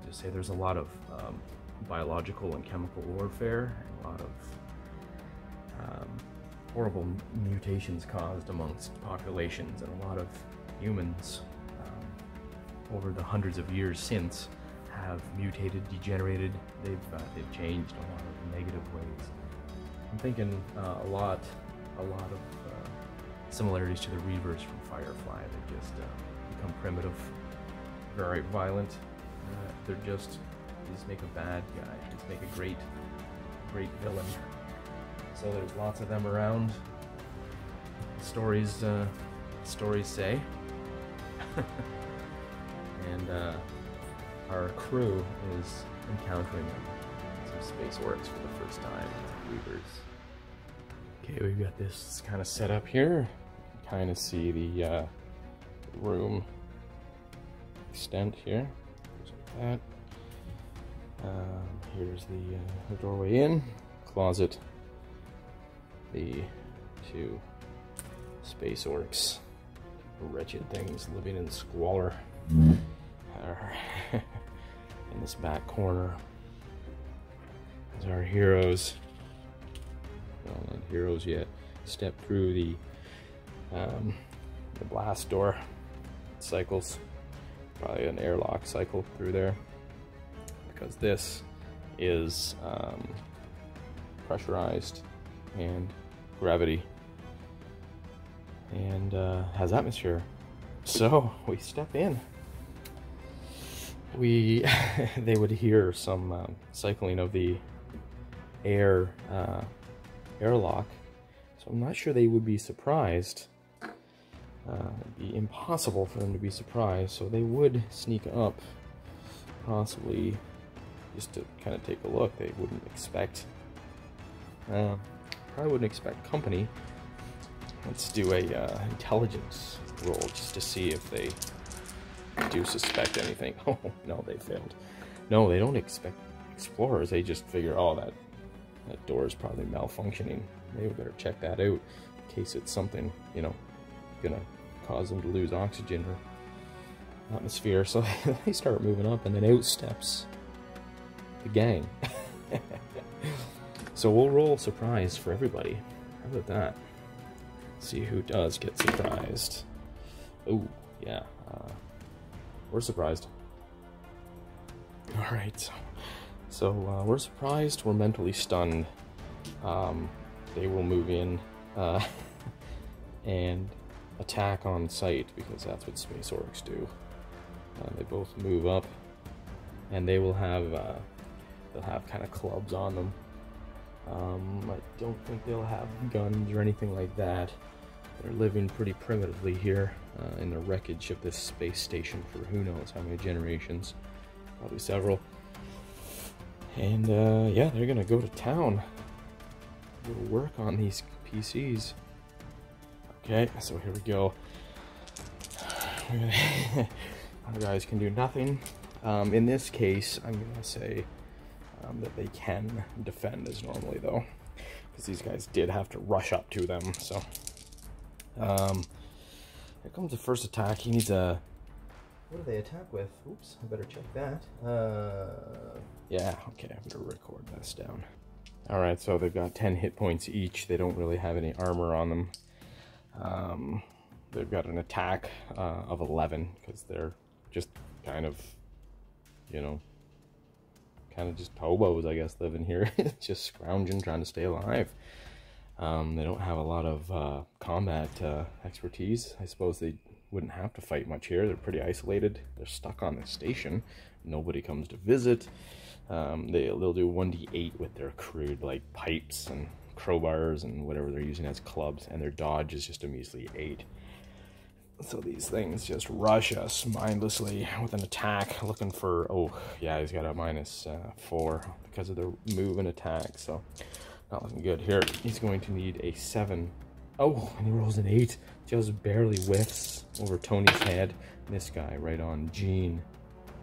just say there's a lot of biological and chemical warfare, and a lot of horrible mutations caused amongst populations, and a lot of humans over the hundreds of years since have mutated, degenerated. They've changed a lot of negative ways. I'm thinking a lot of similarities to the Reavers from Firefly. They just become primitive, very violent. They just make a bad guy, just make a great villain. So there's lots of them around. Stories say. And our crew is encountering some space orcs for the first time, Reavers. Okay, we've got this kind of set up here. You can kind of see the room extent here. Just like that. Here's the doorway in, closet. The 2 space orcs, wretched things living in squalor, are in this back corner. As our heroes, well, not heroes yet, step through the blast door. It cycles, probably an airlock cycle through there, because this is pressurized and gravity and has atmosphere. So we step in. They would hear some cycling of the airlock. So I'm not sure they would be surprised. It'd be impossible for them to be surprised, so they would sneak up, possibly just to kind of take a look. They wouldn't expect, probably wouldn't expect company. Let's do a intelligence roll just to see if they do suspect anything. Oh, no, they failed. No, they don't expect explorers. They just figure, oh, that door is probably malfunctioning. Maybe we better check that out in case it's something, you know, gonna cause them to lose oxygen or atmosphere. So they start moving up, and then out steps the gang. So we'll roll surprise for everybody. How about that? See who does get surprised. Oh, yeah. We're surprised. Alright. So we're surprised. We're mentally stunned. They will move in and attack on sight, because that's what space orcs do. They both move up, and they will have they'll have kind of clubs on them. I don't think they'll have guns or anything like that. They're living pretty primitively here in the wreckage of this space station for who knows how many generations, probably several. And yeah, they're gonna go to town, go to work on these PCs. Okay, so here we go. Our guys can do nothing. In this case, I'm gonna say that they can defend as normally, though, because these guys did have to rush up to them. So here comes the first attack. He needs a... What do they attack with? Oops, I better check that. Yeah, okay, I better record this down. Alright, so they've got 10 hit points each. They don't really have any armor on them. They've got an attack of 11, because they're just kind of, you know, just hobos, I guess, living here. Just scrounging, trying to stay alive. They don't have a lot of combat expertise. I suppose they wouldn't have to fight much here. They're pretty isolated. They're stuck on the station. Nobody comes to visit. They'll do 1d8 with their crude, like, pipes and crowbars and whatever they're using as clubs, and their dodge is just a measly 8. So these things just rush us mindlessly with an attack, looking for... Oh, yeah, he's got a -4 because of the move and attack, so not looking good. Here, he's going to need a 7. Oh, and he rolls an 8. Just barely whiffs over Tony's head. This guy right on Gene.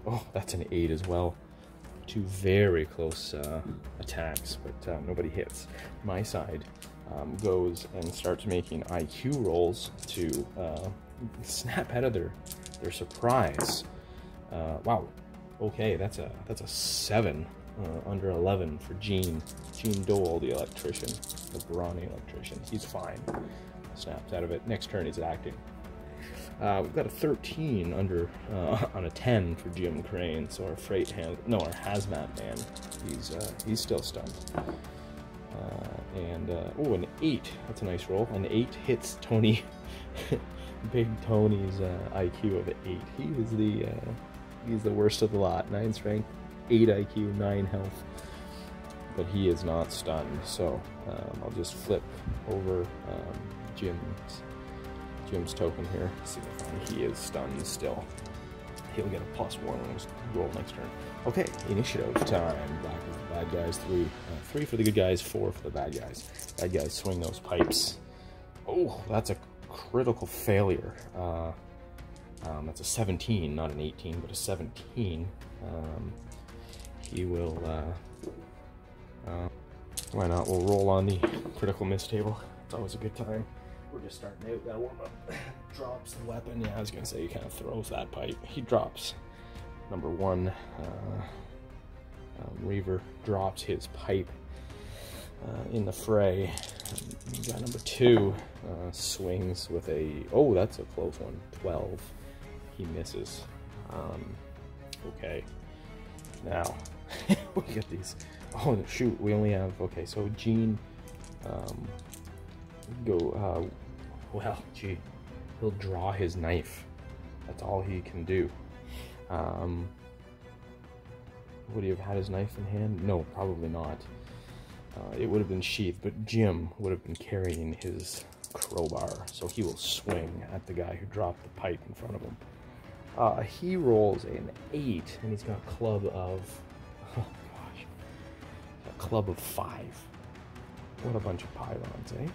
Oh, that's an 8 as well. Two very close attacks, but nobody hits. My side goes and starts making IQ rolls to snap out of their surprise. Wow. Okay, that's a 7 under 11 for Gene Dole, the electrician, the brawny electrician. He's fine. Snaps out of it. Next turn he's acting. We've got a 13 under on a 10 for Jim Crane. So our our hazmat man, he's still stunned. Oh, an 8. That's a nice roll. An 8 hits Tony. Big Tony's IQ of 8. He's the worst of the lot. 9 strength, 8 IQ, 9 health. But he is not stunned. So I'll just flip over Jim's token here. See if he is stunned still. He'll get a +1 on his roll next turn. Okay, initiative time. Black is the bad guys. 3 for the good guys, 4 for the bad guys. Bad guys swing those pipes. Oh, that's a critical failure. That's a 17, not an 18, but a 17. He will, why not? We'll roll on the critical miss table. It's always a good time. We're just starting out, gotta warm up. Drops the weapon. Yeah, I was gonna say he kind of throws that pipe. He drops number 1. Reaver drops his pipe in the fray. Guy number 2 swings with a... Oh, that's a close one. 12. He misses. Okay. Now, we get these... Oh, shoot. We only have... Okay, so Gene... well, gee. He'll draw his knife. That's all he can do. Would he have had his knife in hand? No, probably not. it would have been sheathed, but Jim would have been carrying his crowbar, so he will swing at the guy who dropped the pipe in front of him. He rolls an 8, and he's got a club of, oh gosh, a club of 5. What a bunch of pylons, eh?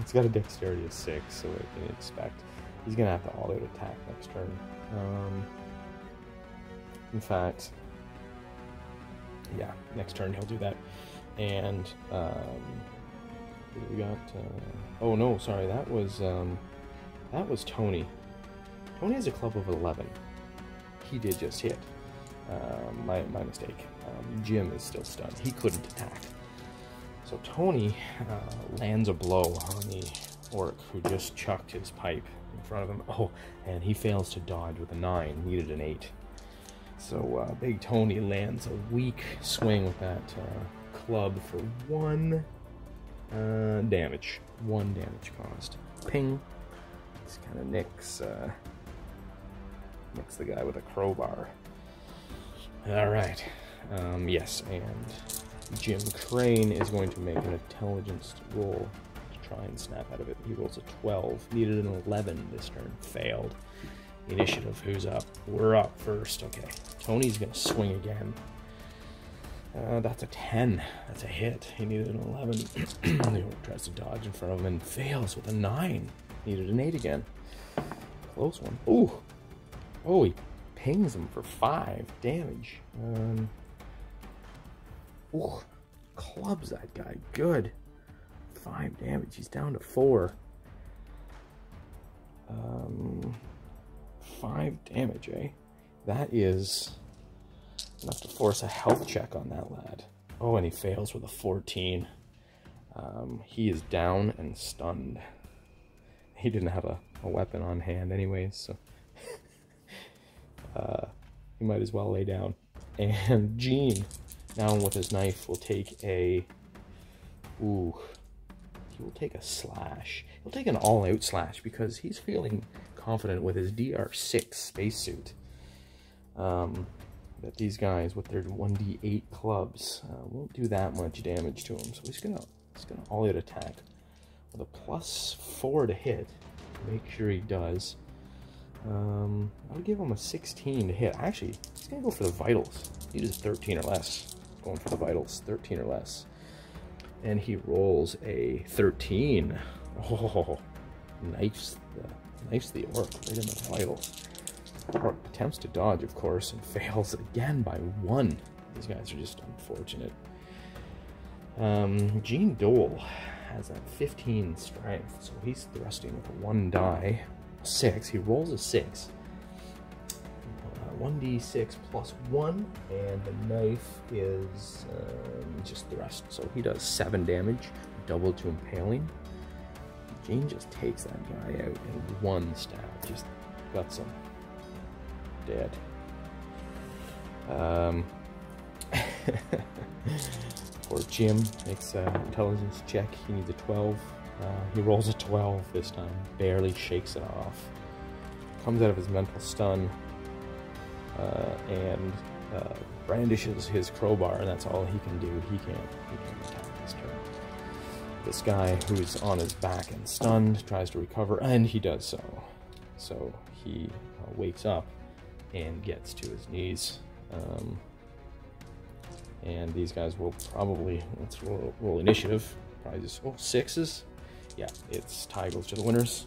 He's got a dexterity of 6, so what can you expect? He's gonna have to all-out attack next turn. In fact, yeah, next turn he'll do that. And we got. Oh no, sorry, that was Tony. Tony has a club of 11. He did just hit. My mistake. Jim is still stunned. He couldn't attack. So Tony lands a blow on the orc who just chucked his pipe in front of him. Oh, and he fails to dodge with a 9. Needed an 8. So Big Tony lands a weak swing with that club for 1 damage. 1 damage caused. Ping. This kind of nicks the guy with a crowbar. Alright. Yes, and Jim Crane is going to make an intelligence roll to try and snap out of it. He rolls a 12. Needed an 11 this turn. Failed. Initiative, who's up? We're up first. Okay. Tony's going to swing again. That's a 10. That's a hit. He needed an 11. He tries to dodge in front of him and fails with a 9. Needed an 8 again. Close one. Ooh. Oh, he pings him for 5 damage. Ooh. Clubs that guy. Good. 5 damage. He's down to 4. 5 damage, eh? That is enough to force a health check on that lad. Oh, and he fails with a 14. He is down and stunned. He didn't have a weapon on hand anyways, so he might as well lay down. And Gene, now with his knife, will take a... Ooh. He will take a slash. He'll take an all-out slash because he's feeling confident with his DR6 spacesuit. That these guys with their 1d8 clubs won't do that much damage to him. So he's gonna all-out attack with a +4 to hit. Make sure he does. I'll give him a 16 to hit. Actually, he's gonna go for the vitals. He does 13 or less. Going for the vitals, 13 or less. And he rolls a 13. Oh, knifes the orc right in the vitals. Orc attempts to dodge, of course, and fails again by 1. These guys are just unfortunate. Gene Dole has a 15 strength, so he's thrusting with a 1 die. 6. He rolls a 6. 1d6 plus 1, and the knife is just thrust, so he does 7 damage, double to impaling. Gene just takes that guy out in 1 stab, just guts him. Dead. Poor Jim makes an intelligence check. He needs a 12. He rolls a 12 this time, barely shakes it off. Comes out of his mental stun and brandishes his crowbar, and that's all he can do. He can't attack this turn. This guy who's on his back and stunned tries to recover, and he does so. So he wakes up and gets to his knees. And these guys will probably, let's roll initiative. Probably just, oh, 6s. Yeah, it's tie goes to the winners.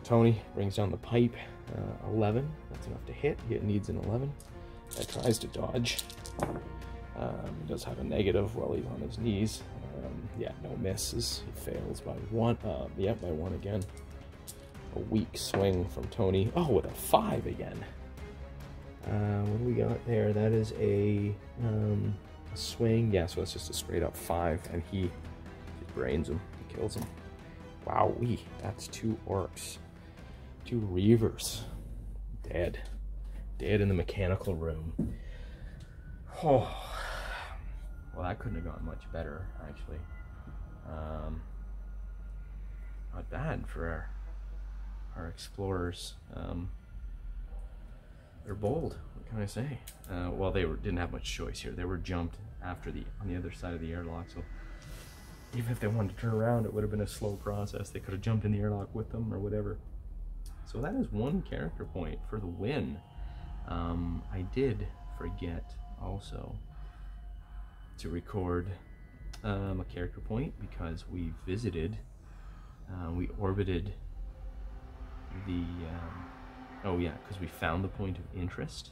Tony brings down the pipe. 11, that's enough to hit. He needs an 11. Guy tries to dodge. He does have a negative while he's on his knees. Yeah, no misses. He fails by 1. Yeah, by 1 again. A weak swing from Tony. Oh, with a 5 again. What do we got there? That is a swing. Yeah, so that's just a straight up 5, and he brains him. He kills him. Wowee, that's 2 orcs. 2 reavers. Dead. Dead in the mechanical room. Oh. Well, that couldn't have gone much better, actually. Not bad for our explorers. They're bold. What can I say? Well, didn't have much choice here. They were jumped on the other side of the airlock, so even if they wanted to turn around, it would have been a slow process. They could have jumped in the airlock with them or whatever. So that is 1 character point for the win. I did forget also to record a character point because we orbited the, oh yeah, because we found the point of interest.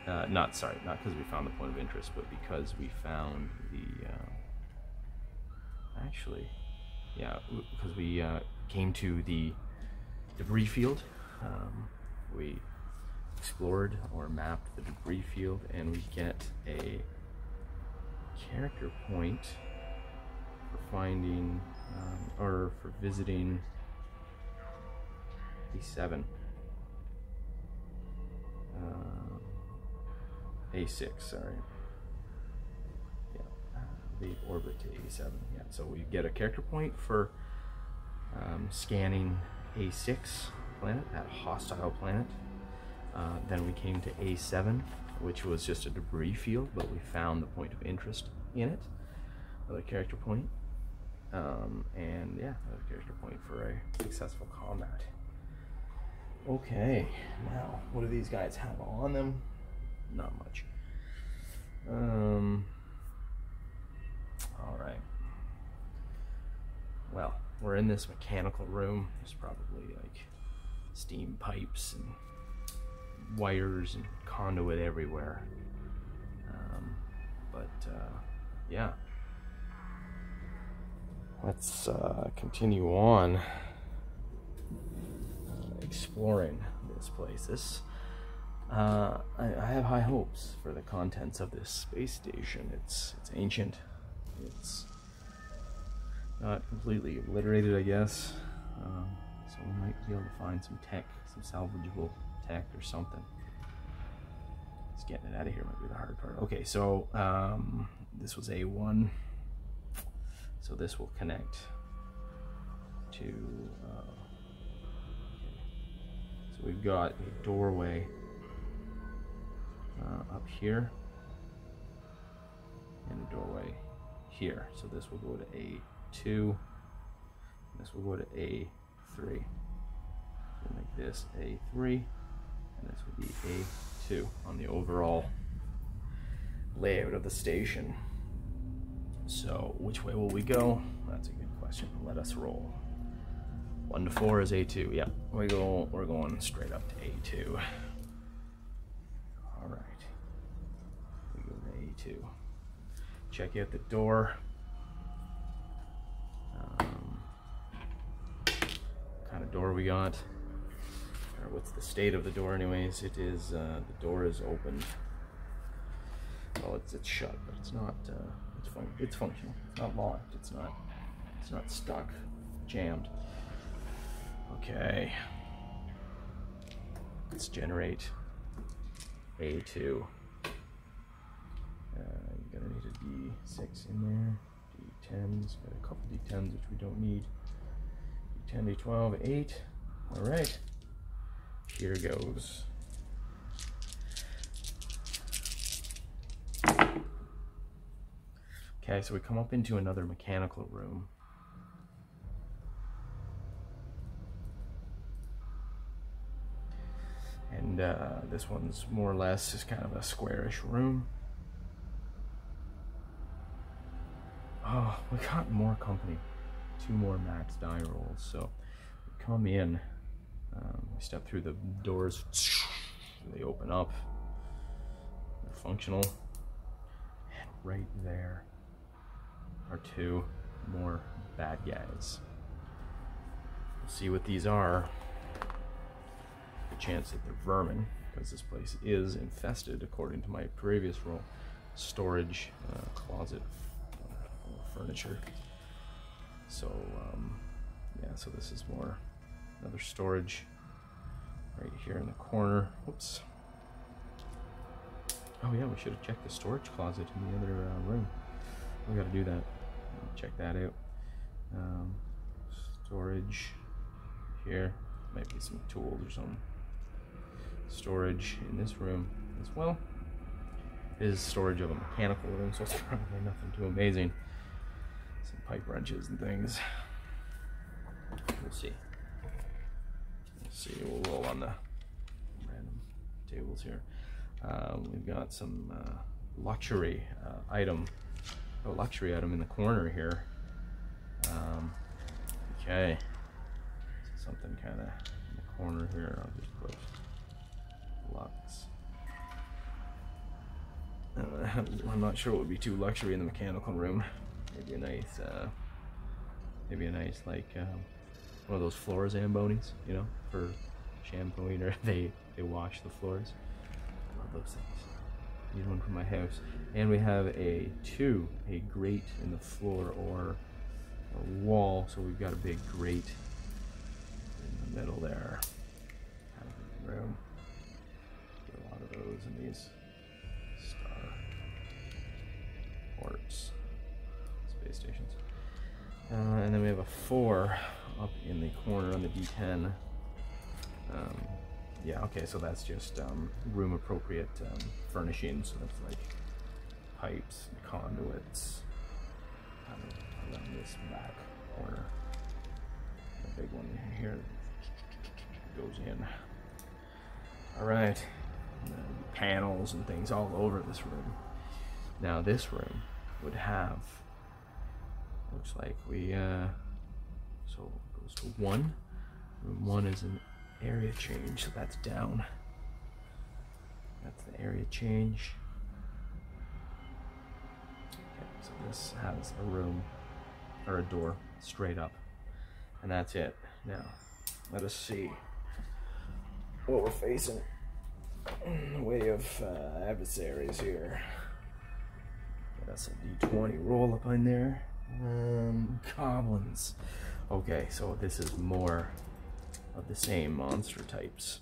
Not because we found the point of interest, but because we found the, actually, yeah, because we came to the debris field. We explored or mapped the debris field, and we get a character point for finding, or for visiting A7. A6, sorry. Yeah, the orbit to A7. Yeah, so we get a character point for scanning A6 planet, that hostile planet. Then we came to A7, which was just a debris field, but we found the point of interest in it. Another character point. And yeah, another character point for a successful combat. Okay, now what do these guys have on them? Not much. All right. Well, we're in this mechanical room. There's probably like steam pipes and wires and conduit everywhere. Yeah. Let's continue on exploring this place. I have high hopes for the contents of this space station. It's ancient. It's not completely obliterated, I guess. So we might be able to find some tech, some salvageable tech or something. Just getting it out of here might be the hard part. Okay, so this was A1. So this will connect to, so we've got a doorway up here and a doorway here. So this will go to A2, this will go to A3. We'll make this A3, and this will be A2 on the overall layout of the station. So which way will we go? That's a good question. Let us roll. 1 to 4 is A2. Yeah, we're going straight up to A2. All right. We go to A2. Check out the door. What kind of door we got? Or what's the state of the door, anyways? It is the door is opened. Well, it's shut, but it's not. It's functional. It's not locked. It's not stuck, jammed. Okay. Let's generate A2. You're gonna need a D6 in there. D10s. Got a couple D10s which we don't need. D10, D12, 8. All right. Here goes. Okay, so we come up into another mechanical room. And this one's more or less just kind of a squarish room. Oh, we got more company. 2 more max die rolls. So we come in, we step through the doors, they open up, they're functional, and right there are 2 more bad guys. We'll see what these are. The chance that they're vermin, because this place is infested, according to my previous roll. Storage, closet, furniture. So, yeah, so this is more another storage right here in the corner. Oops. Oh yeah, we should have checked the storage closet in the other room. We got to do that. Check that out. Storage here. Might be some tools or something. storage in this room as well. It is storage of a mechanical room, so it's probably nothing too amazing. Some pipe wrenches and things. We'll see. We'll roll on the random tables here. We've got some luxury item in the corner here. Okay, so something kind of in the corner here. I'll just put Lux. I'm not sure what would be too luxury in the mechanical room. Maybe a nice like one of those floor zambonis, you know, for shampooing, or they wash the floors. I love those things. Need one for my house. And we have a grate in the floor or a wall, so we've got a big grate in the middle there. Kind of big room. Get a lot of those in these starports, space stations. And then we have a 4 up in the corner on the D10. Yeah, okay, so that's just room appropriate furnishings. So that's like pipes and conduits kind of around this back corner. A big one here goes in. All right, and then panels and things all over this room. Now this room would have, looks like we, so it goes to 1. Room 1 is an area change, so that's down. That's the area change. Okay, so this has a room, or a door, straight up. And that's it. Now, let us see what we're facing in the way of adversaries here. Get us a D20 roll up in there. Goblins. Okay, so this is more of the same monster types,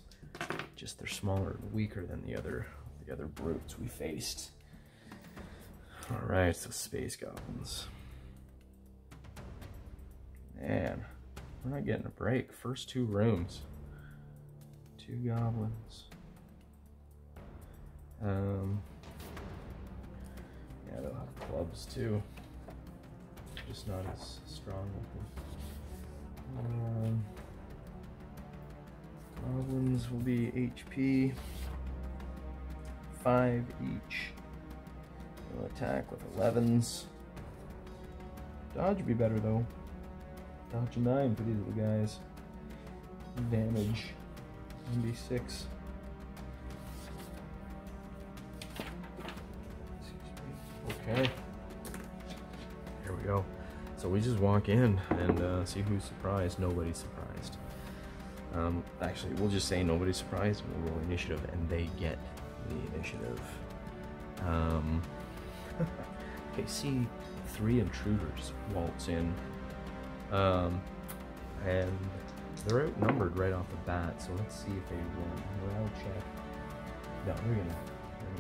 just they're smaller and weaker than the other brutes we faced. All right, so space goblins. Man, we're not getting a break. First 2 rooms, 2 goblins. Yeah, they'll have clubs too, just not as strong with them. Goblins will be HP 5 each. They'll attack with 11s. Dodge would be better though. Dodge a 9 for these little guys. Damage 1d6. Okay. Here we go. So we just walk in and see who's surprised. Nobody's surprised. Actually, we'll just say nobody's surprised, and we'll roll initiative, and they get the initiative. Okay, see 3 intruders waltz in, and they're outnumbered right off the bat, so let's see if they win. Morale check. No, they're gonna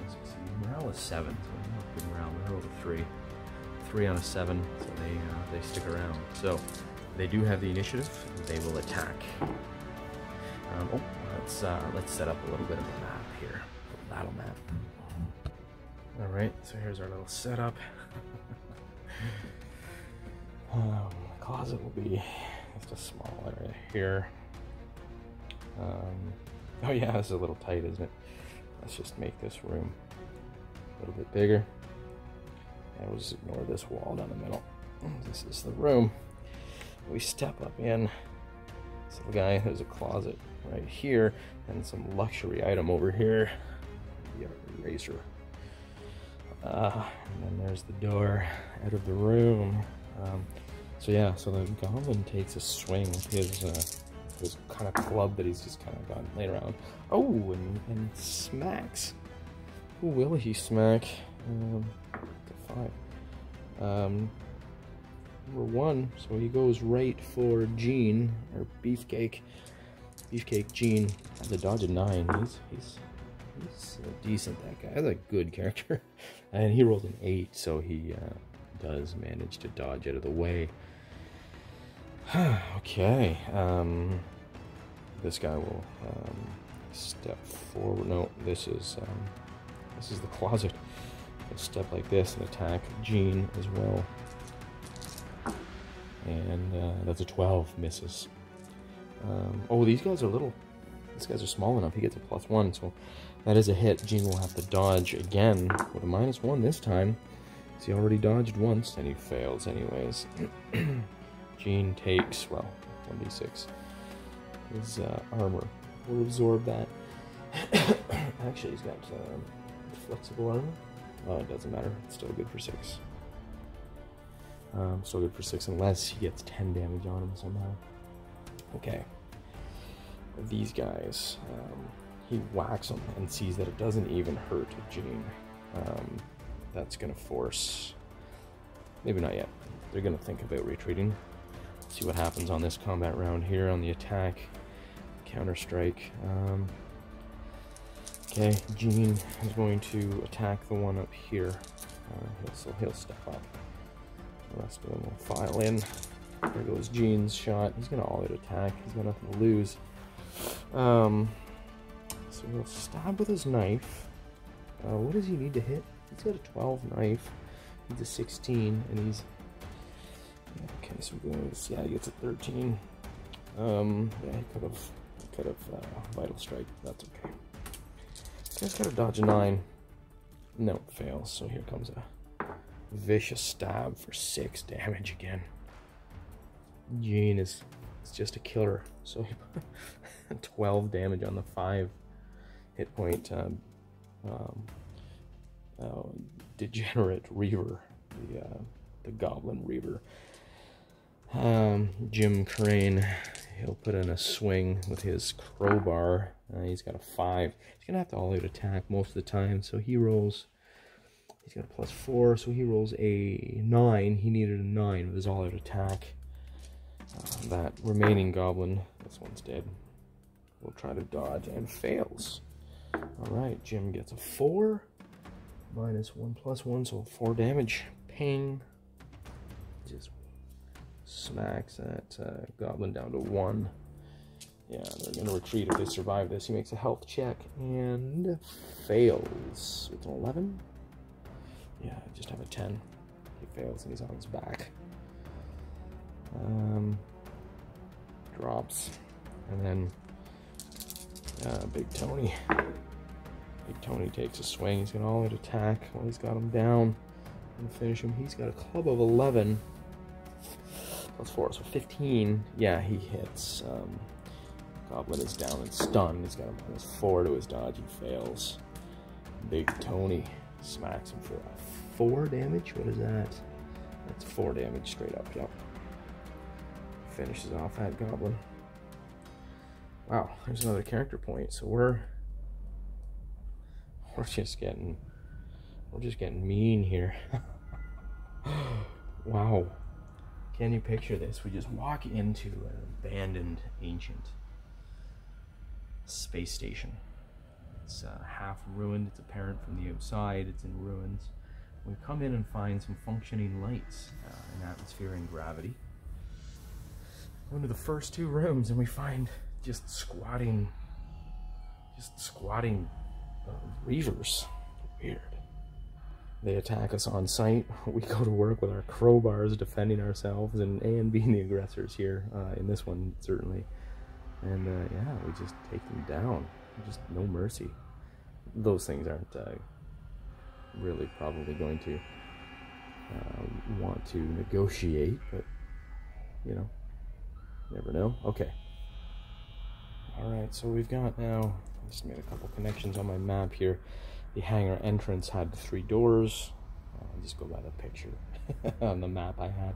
succeed. Morale is 7, so not good morale. They rolled a 3. 3 on a 7, so they stick around. So they do have the initiative. They will attack. Let's set up a little bit of a map here, a battle map. All right, so here's our little setup. The closet will be just a small area here. Oh yeah, this is a little tight, isn't it? Let's just make this room a little bit bigger. And we'll just ignore this wall down the middle. This is the room. We step up in. So the guy has a closet right here and some luxury item over here. The eraser. And then there's the door out of the room. So yeah, so the goblin takes a swing with his kind of club that he's just kind of got laid around. Oh, and smacks. Who will he smack? 5. Number 1, so he goes right for Gene, or Beefcake Gene. Has a dodge of 9. He's decent, that guy. That's a good character. And he rolled an 8, so he does manage to dodge out of the way. Okay, this guy will Step forward. No, this is the closet. A step like this and attack Jean as well. And that's a 12, misses. Oh, these guys are little. These guys are small enough. He gets a +1, so that is a hit. Jean will have to dodge again with a -1 this time. So he already dodged once, and he fails anyways. Jean takes, well, 1d6. His armor will absorb that. Actually, he's got flexible armor. Oh, it doesn't matter. It's still good for 6. Still good for 6 unless he gets 10 damage on him somehow. Okay. These guys, he whacks them and sees that it doesn't even hurt Jean. That's going to force... Maybe not yet. They're going to think about retreating. See what happens on this combat round here on the attack. Counter-strike. Okay, Jean is going to attack the one up here. So he'll step up. The rest of them will file in. There goes Jean's shot. He's going to all-out attack. He's got nothing to lose. So he'll stab with his knife. What does he need to hit? He's got a 12 knife. He's a 16, and he's... Okay, so he goes... Yeah, he gets a 13. Yeah, he could have vital strike. That's okay. He's got to dodge a 9. No, fails. So here comes a vicious stab for 6 damage again. Jean is just a killer. So 12 damage on the 5 hit point. Degenerate Reaver, the Goblin Reaver. Jim Crane, he'll put in a swing with his crowbar. He's got a 5. He's gonna have to all-out attack most of the time, so he rolls. He's got a +4, so he rolls a 9. He needed a 9 with his all-out attack. That remaining goblin, this one's dead, will try to dodge and fails. Alright, Jim gets a 4. -1 +1, so 4 damage. Ping. Just smacks that goblin down to 1. Yeah, they're going to retreat if they survive this. He makes a health check and fails. It's an 11? Yeah, just have a 10. He fails and he's on his back. Drops. And then Big Tony. Big Tony takes a swing. He's going to all-out attack while he's got him down and finish him. He's got a club of 11. +4, so 15. Yeah, he hits. Goblin is down and stunned. He's got a -4 to his dodge. He fails. Big Tony smacks him for 4 damage. What is that? That's 4 damage straight up. Yep. Finishes off that goblin. Wow, there's another character point. So we're just getting mean here. Wow. Can you picture this? We just walk into an abandoned ancient space station. It's half ruined. It's apparent from the outside. It's in ruins. We come in and find some functioning lights, an atmosphere and gravity. Go into the first 2 rooms and we find just squatting reavers. Weird. They attack us on sight. We go to work with our crowbars defending ourselves and being the aggressors here, in this one certainly. And yeah, we just take them down. Just no mercy. Those things aren't really probably going to want to negotiate, but you know, never know. Okay. Alright, so we've got now, I just made a couple connections on my map here. The hangar entrance had 3 doors. I'll just go by the picture on the map I had.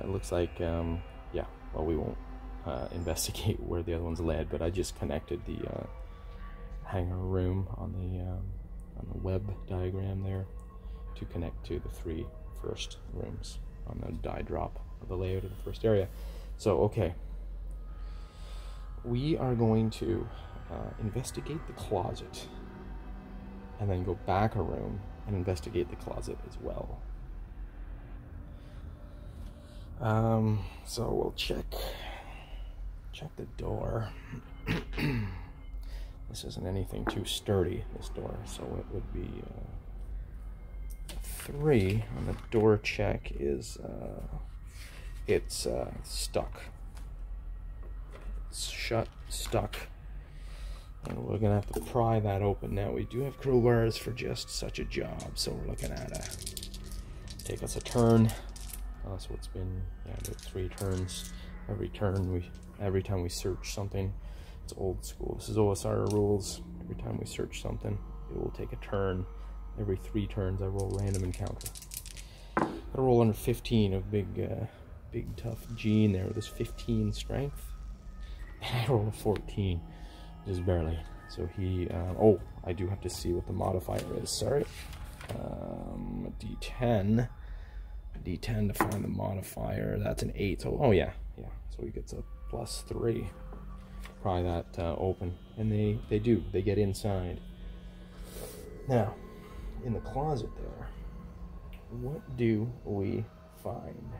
It looks like, yeah, well, we won't investigate where the other ones led, but I just connected the hangar room on the web diagram there to connect to the 3 first rooms on the die drop of the layout of the first area. So, okay. We are going to investigate the closet and then go back a room and investigate the closet as well. So we'll check the door. This isn't anything too sturdy, this door, so it would be 3 on the door check is it's stuck. It's shut, stuck. And we're gonna have to pry that open. Now we do have crowbars for just such a job, so we're looking at take us a turn. So it's been about 3 turns. Every time we search something, it's old school. This is OSR rules. Every time we search something, it will take a turn. Every 3 turns, I roll random encounter. I roll under 15 of big tough G in there with this 15 strength. I roll a 14, just barely. So he, oh, I do have to see what the modifier is. Sorry, D10 to find the modifier. That's an 8. So oh yeah. So he gets a +3. Pry that open, and they get inside. Now, in the closet there, what do we find?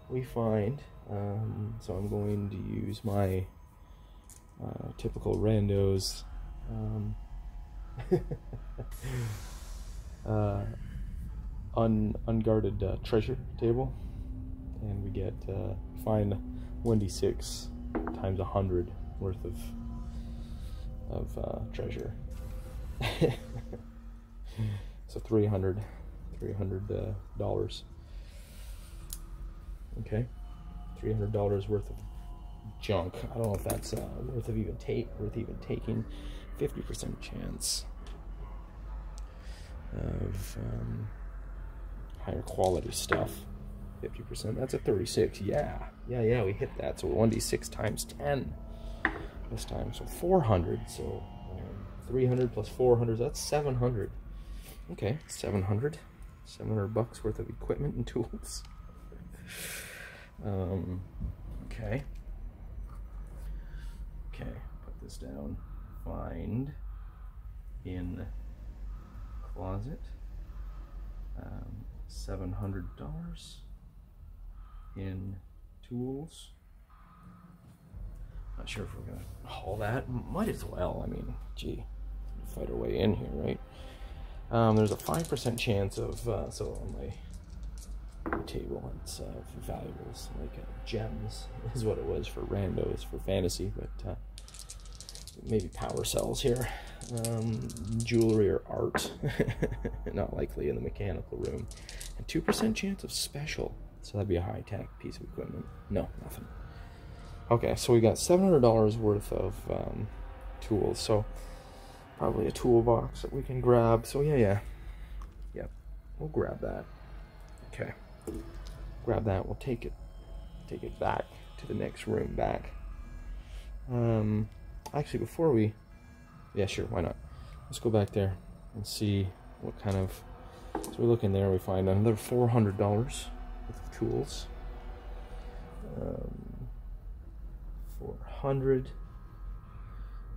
We find, so I'm going to use my typical randos unguarded treasure table, and we get find 1d6 times 100 worth of treasure. So $300. Okay, $300 worth of junk. I don't know if that's worth even taking. 50% chance of higher quality stuff. 50%. That's a 36. Yeah, we hit that. So 1d6 times 10 this time. So 400. So 300 plus 400. That's 700. Okay, 700 bucks worth of equipment and tools. Okay, put this down. Find in closet, $700 in tools. Not sure if we're gonna haul that. Might as well. I mean, gee, fight our way in here, right? There's a 5% chance of so on my table it's valuables, like gems is what it was for randos for fantasy, but maybe power cells here, jewelry or art. Not likely in the mechanical room. And 2% chance of special, so that'd be a high-tech piece of equipment. No, nothing. Okay, so we got $700 worth of tools, so probably a toolbox that we can grab. So yep, we'll grab that. Okay, grab that. We'll take it back to the next room back. Actually, before we, yeah, sure, why not? Let's go back there and see what kind of. So we look in there, we find another $400 worth of tools. 400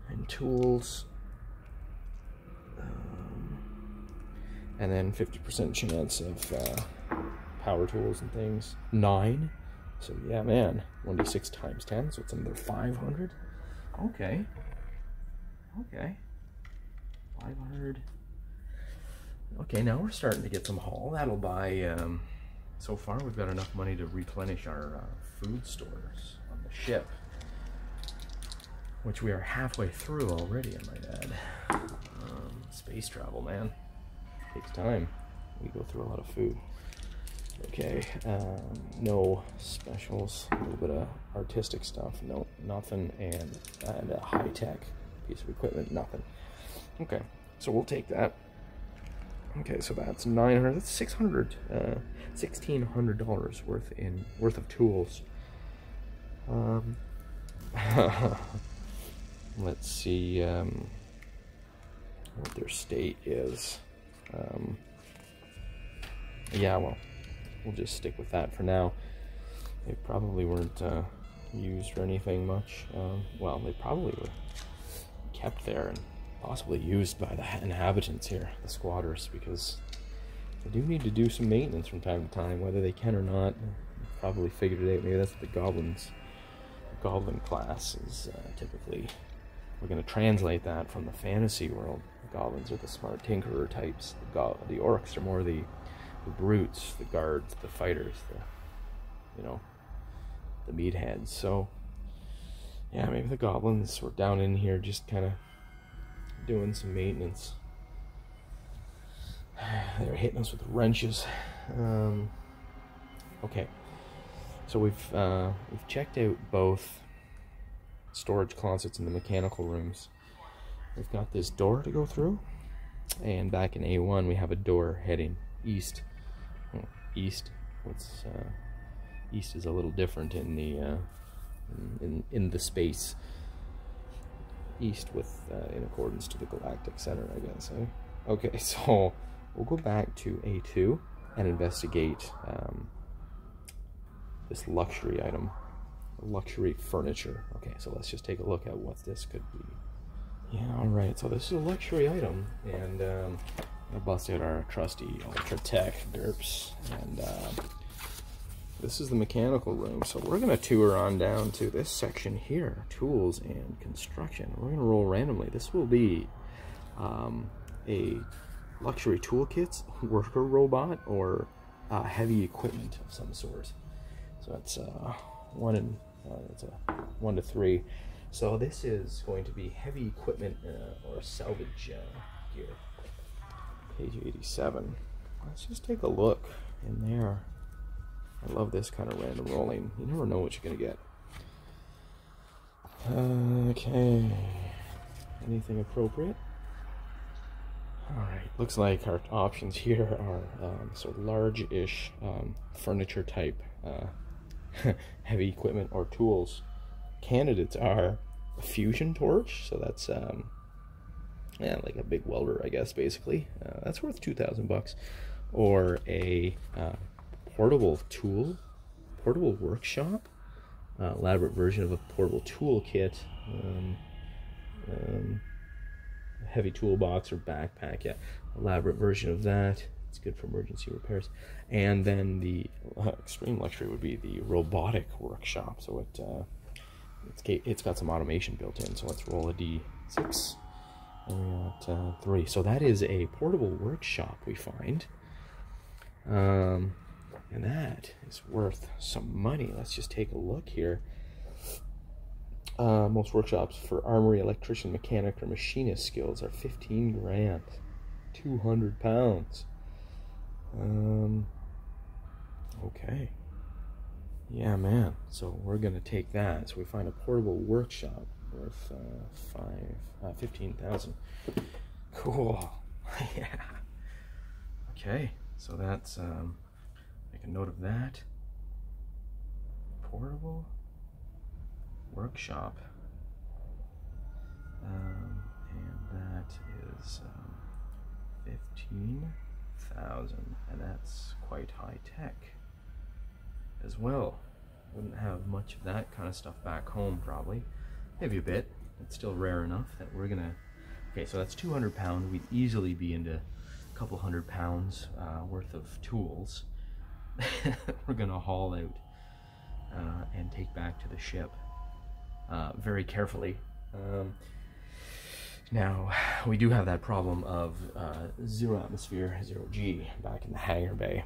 and tools. And then 50% chance of power tools and things. 9. So yeah, man, 1d6 times 10, so it's another 500. Okay. 500. Okay, now we're starting to get some haul. That'll buy. So far, we've got enough money to replenish our food stores on the ship, which we are halfway through already, I might add. Space travel, man. Takes time. We go through a lot of food. Okay, no specials. A little bit of artistic stuff. No, nothing. And a high-tech piece of equipment. Nothing. Okay, so we'll take that. Okay, so that's 900. That's 600. $1,600 worth of tools. Let's see what their state is. Yeah, well, we'll just stick with that for now. They probably weren't used for anything much. Well, they probably were kept there and possibly used by the inhabitants here, the squatters, because they do need to do some maintenance from time to time, whether they can or not. Probably figured it out. Maybe that's what the goblins. Goblin class is typically we're going to translate that from the fantasy world. The goblins are the smart tinkerer types. The orcs are more the brutes, the guards, the fighters, the meatheads. So yeah, maybe the goblins were down in here just kind of doing some maintenance. They're hitting us with wrenches. Okay, so we've checked out both storage closets in the mechanical rooms. We've got this door to go through, and back in A1 we have a door heading east. East. East is a little different in the in the space. East with in accordance to the galactic center, I guess. Eh? Okay, so we'll go back to A2 and investigate this luxury item, luxury furniture. Okay, so let's just take a look at what this could be. Yeah, alright, so this is a luxury item, and I'll bust out our trusty Ultra Tech GURPS, and this is the mechanical room. So we're going to tour on down to this section here, tools and construction. We're going to roll randomly. This will be a luxury toolkit, worker robot, or heavy equipment of some sort. So it's 1 to 3. So this is going to be heavy equipment or salvage gear. Page 87. Let's just take a look in there. I love this kind of random rolling. You never know what you're going to get. Okay. Anything appropriate? Alright. Looks like our options here are sort of large-ish furniture type heavy equipment or tools. Candidates are a fusion torch. So that's yeah, like a big welder, I guess, basically. That's worth $2,000. Or a portable tool, portable workshop, elaborate version of a portable tool kit, heavy toolbox or backpack, yeah, elaborate version of that. It's good for emergency repairs. And then the extreme luxury would be the robotic workshop. So it's got some automation built in. So let's roll a D6. And we got 3. So that is a portable workshop we find. And that is worth some money. Let's just take a look here. Most workshops for armory, electrician, mechanic, or machinist skills are 15 grand. 200 pounds. Okay. Yeah, man. So we're going to take that. So we find a portable workshop worth 15,000. Cool. Yeah. Okay. So that's... make a note of that. Portable workshop. And that is 15,000, and that's quite high tech as well. Wouldn't have much of that kind of stuff back home, probably. Maybe a bit. It's still rare enough that we're gonna... Okay, so that's 200 pounds. We'd easily be into a couple £100 worth of tools. We're gonna haul out and take back to the ship very carefully. Now we do have that problem of 0 atmosphere, 0 G back in the hangar bay.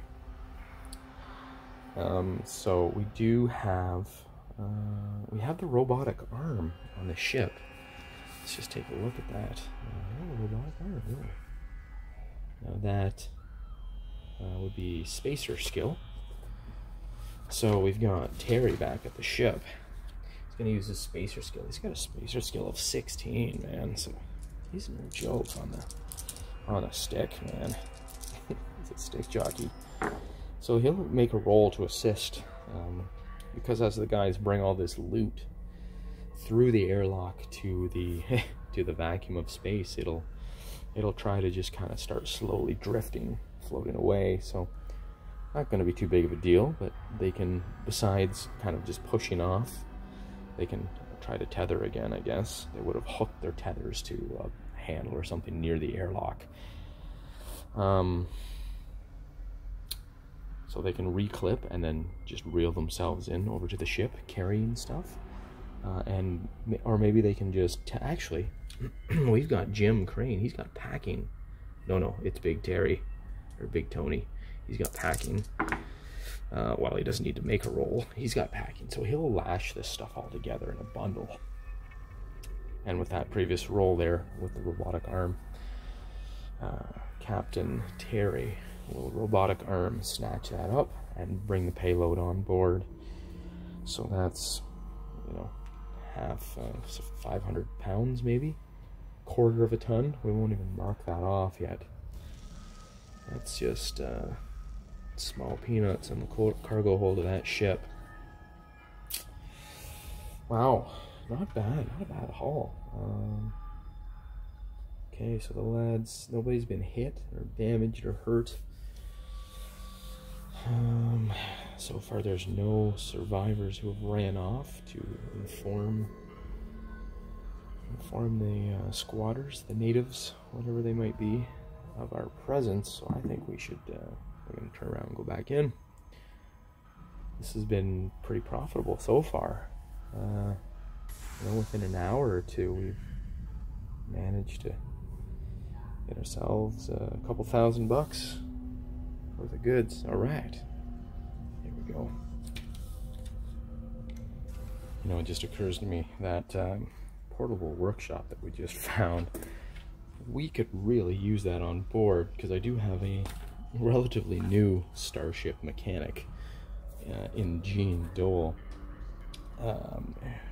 So we do have the robotic arm on the ship. Let's just take a look at that. Robotic arm. Now that would be spacer skill. So we've got Terry back at the ship. He's going to use his spacer skill. He's got a spacer skill of 16, man. So he's no joke on a stick, man. He's a stick jockey. So he'll make a roll to assist, because as the guys bring all this loot through the airlock to the to the vacuum of space, it'll try to just kind of start slowly drifting, floating away. So not going to be too big of a deal, but they can, besides kind of just pushing off, they can try to tether again, I guess. They would have hooked their tethers to a handle or something near the airlock. So they can reclip and then just reel themselves in over to the ship, carrying stuff. or maybe they can just actually. We've got Jim Crane. He's got packing. No, it's Big Terry or Big Tony. He's got packing. Well, he doesn't need to make a roll. He's got packing, so he'll lash this stuff all together in a bundle. And with that previous roll there with the robotic arm, Captain Terry will robotic arm snatch that up and bring the payload on board. So that's, you know, half 500 pounds, maybe quarter of a ton. We won't even mark that off yet. That's just small peanuts on the cargo hold of that ship. Wow, not bad haul. Okay, so the lads, nobody's been hit or damaged or hurt. So far there's no survivors who have ran off to inform the squatters, the natives, whatever they might be, of our presence. So I think we should, we're going to turn around and go back in. This has been pretty profitable so far. You know, within an hour or two, we've managed to get ourselves a couple $1,000 worth of goods. All right, here we go. You know, it just occurs to me that portable workshop that we just found, we could really use that on board, because I do have a relatively new starship mechanic in Gene Dole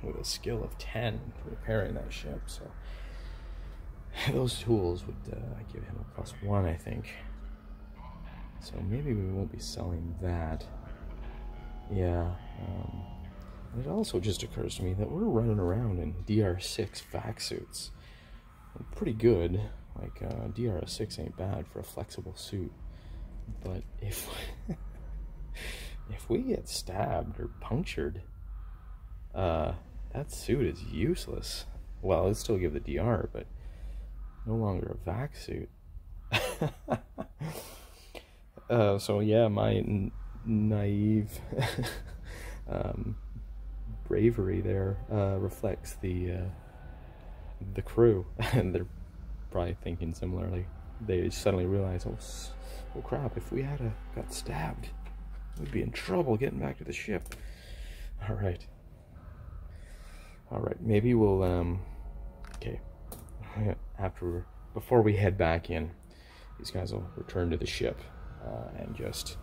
with a skill of 10 repairing that ship. So those tools would give him a +1, I think. So maybe we won't be selling that. Yeah. It also just occurs to me that we're running around in DR6 vac suits. Pretty good. Like, DR6 ain't bad for a flexible suit. But if we get stabbed or punctured, that suit is useless. Well, it'll still give the DR, but no longer a vac suit. So yeah, my naive bravery there reflects the crew, and they're probably thinking similarly. They suddenly realize, oh crap, if we had got stabbed, we'd be in trouble getting back to the ship. All right, maybe we'll okay, before we head back in, these guys will return to the ship and just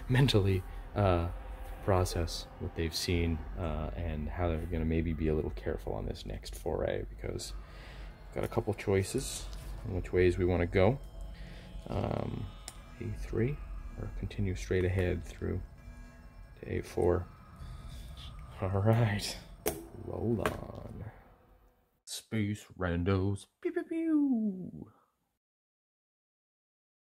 mentally process what they've seen and how they're going to maybe be a little careful on this next foray, because we've got a couple choices on which ways we want to go. A3, or continue straight ahead through to A4. All right, roll on. Space Randos. Pew pew pew.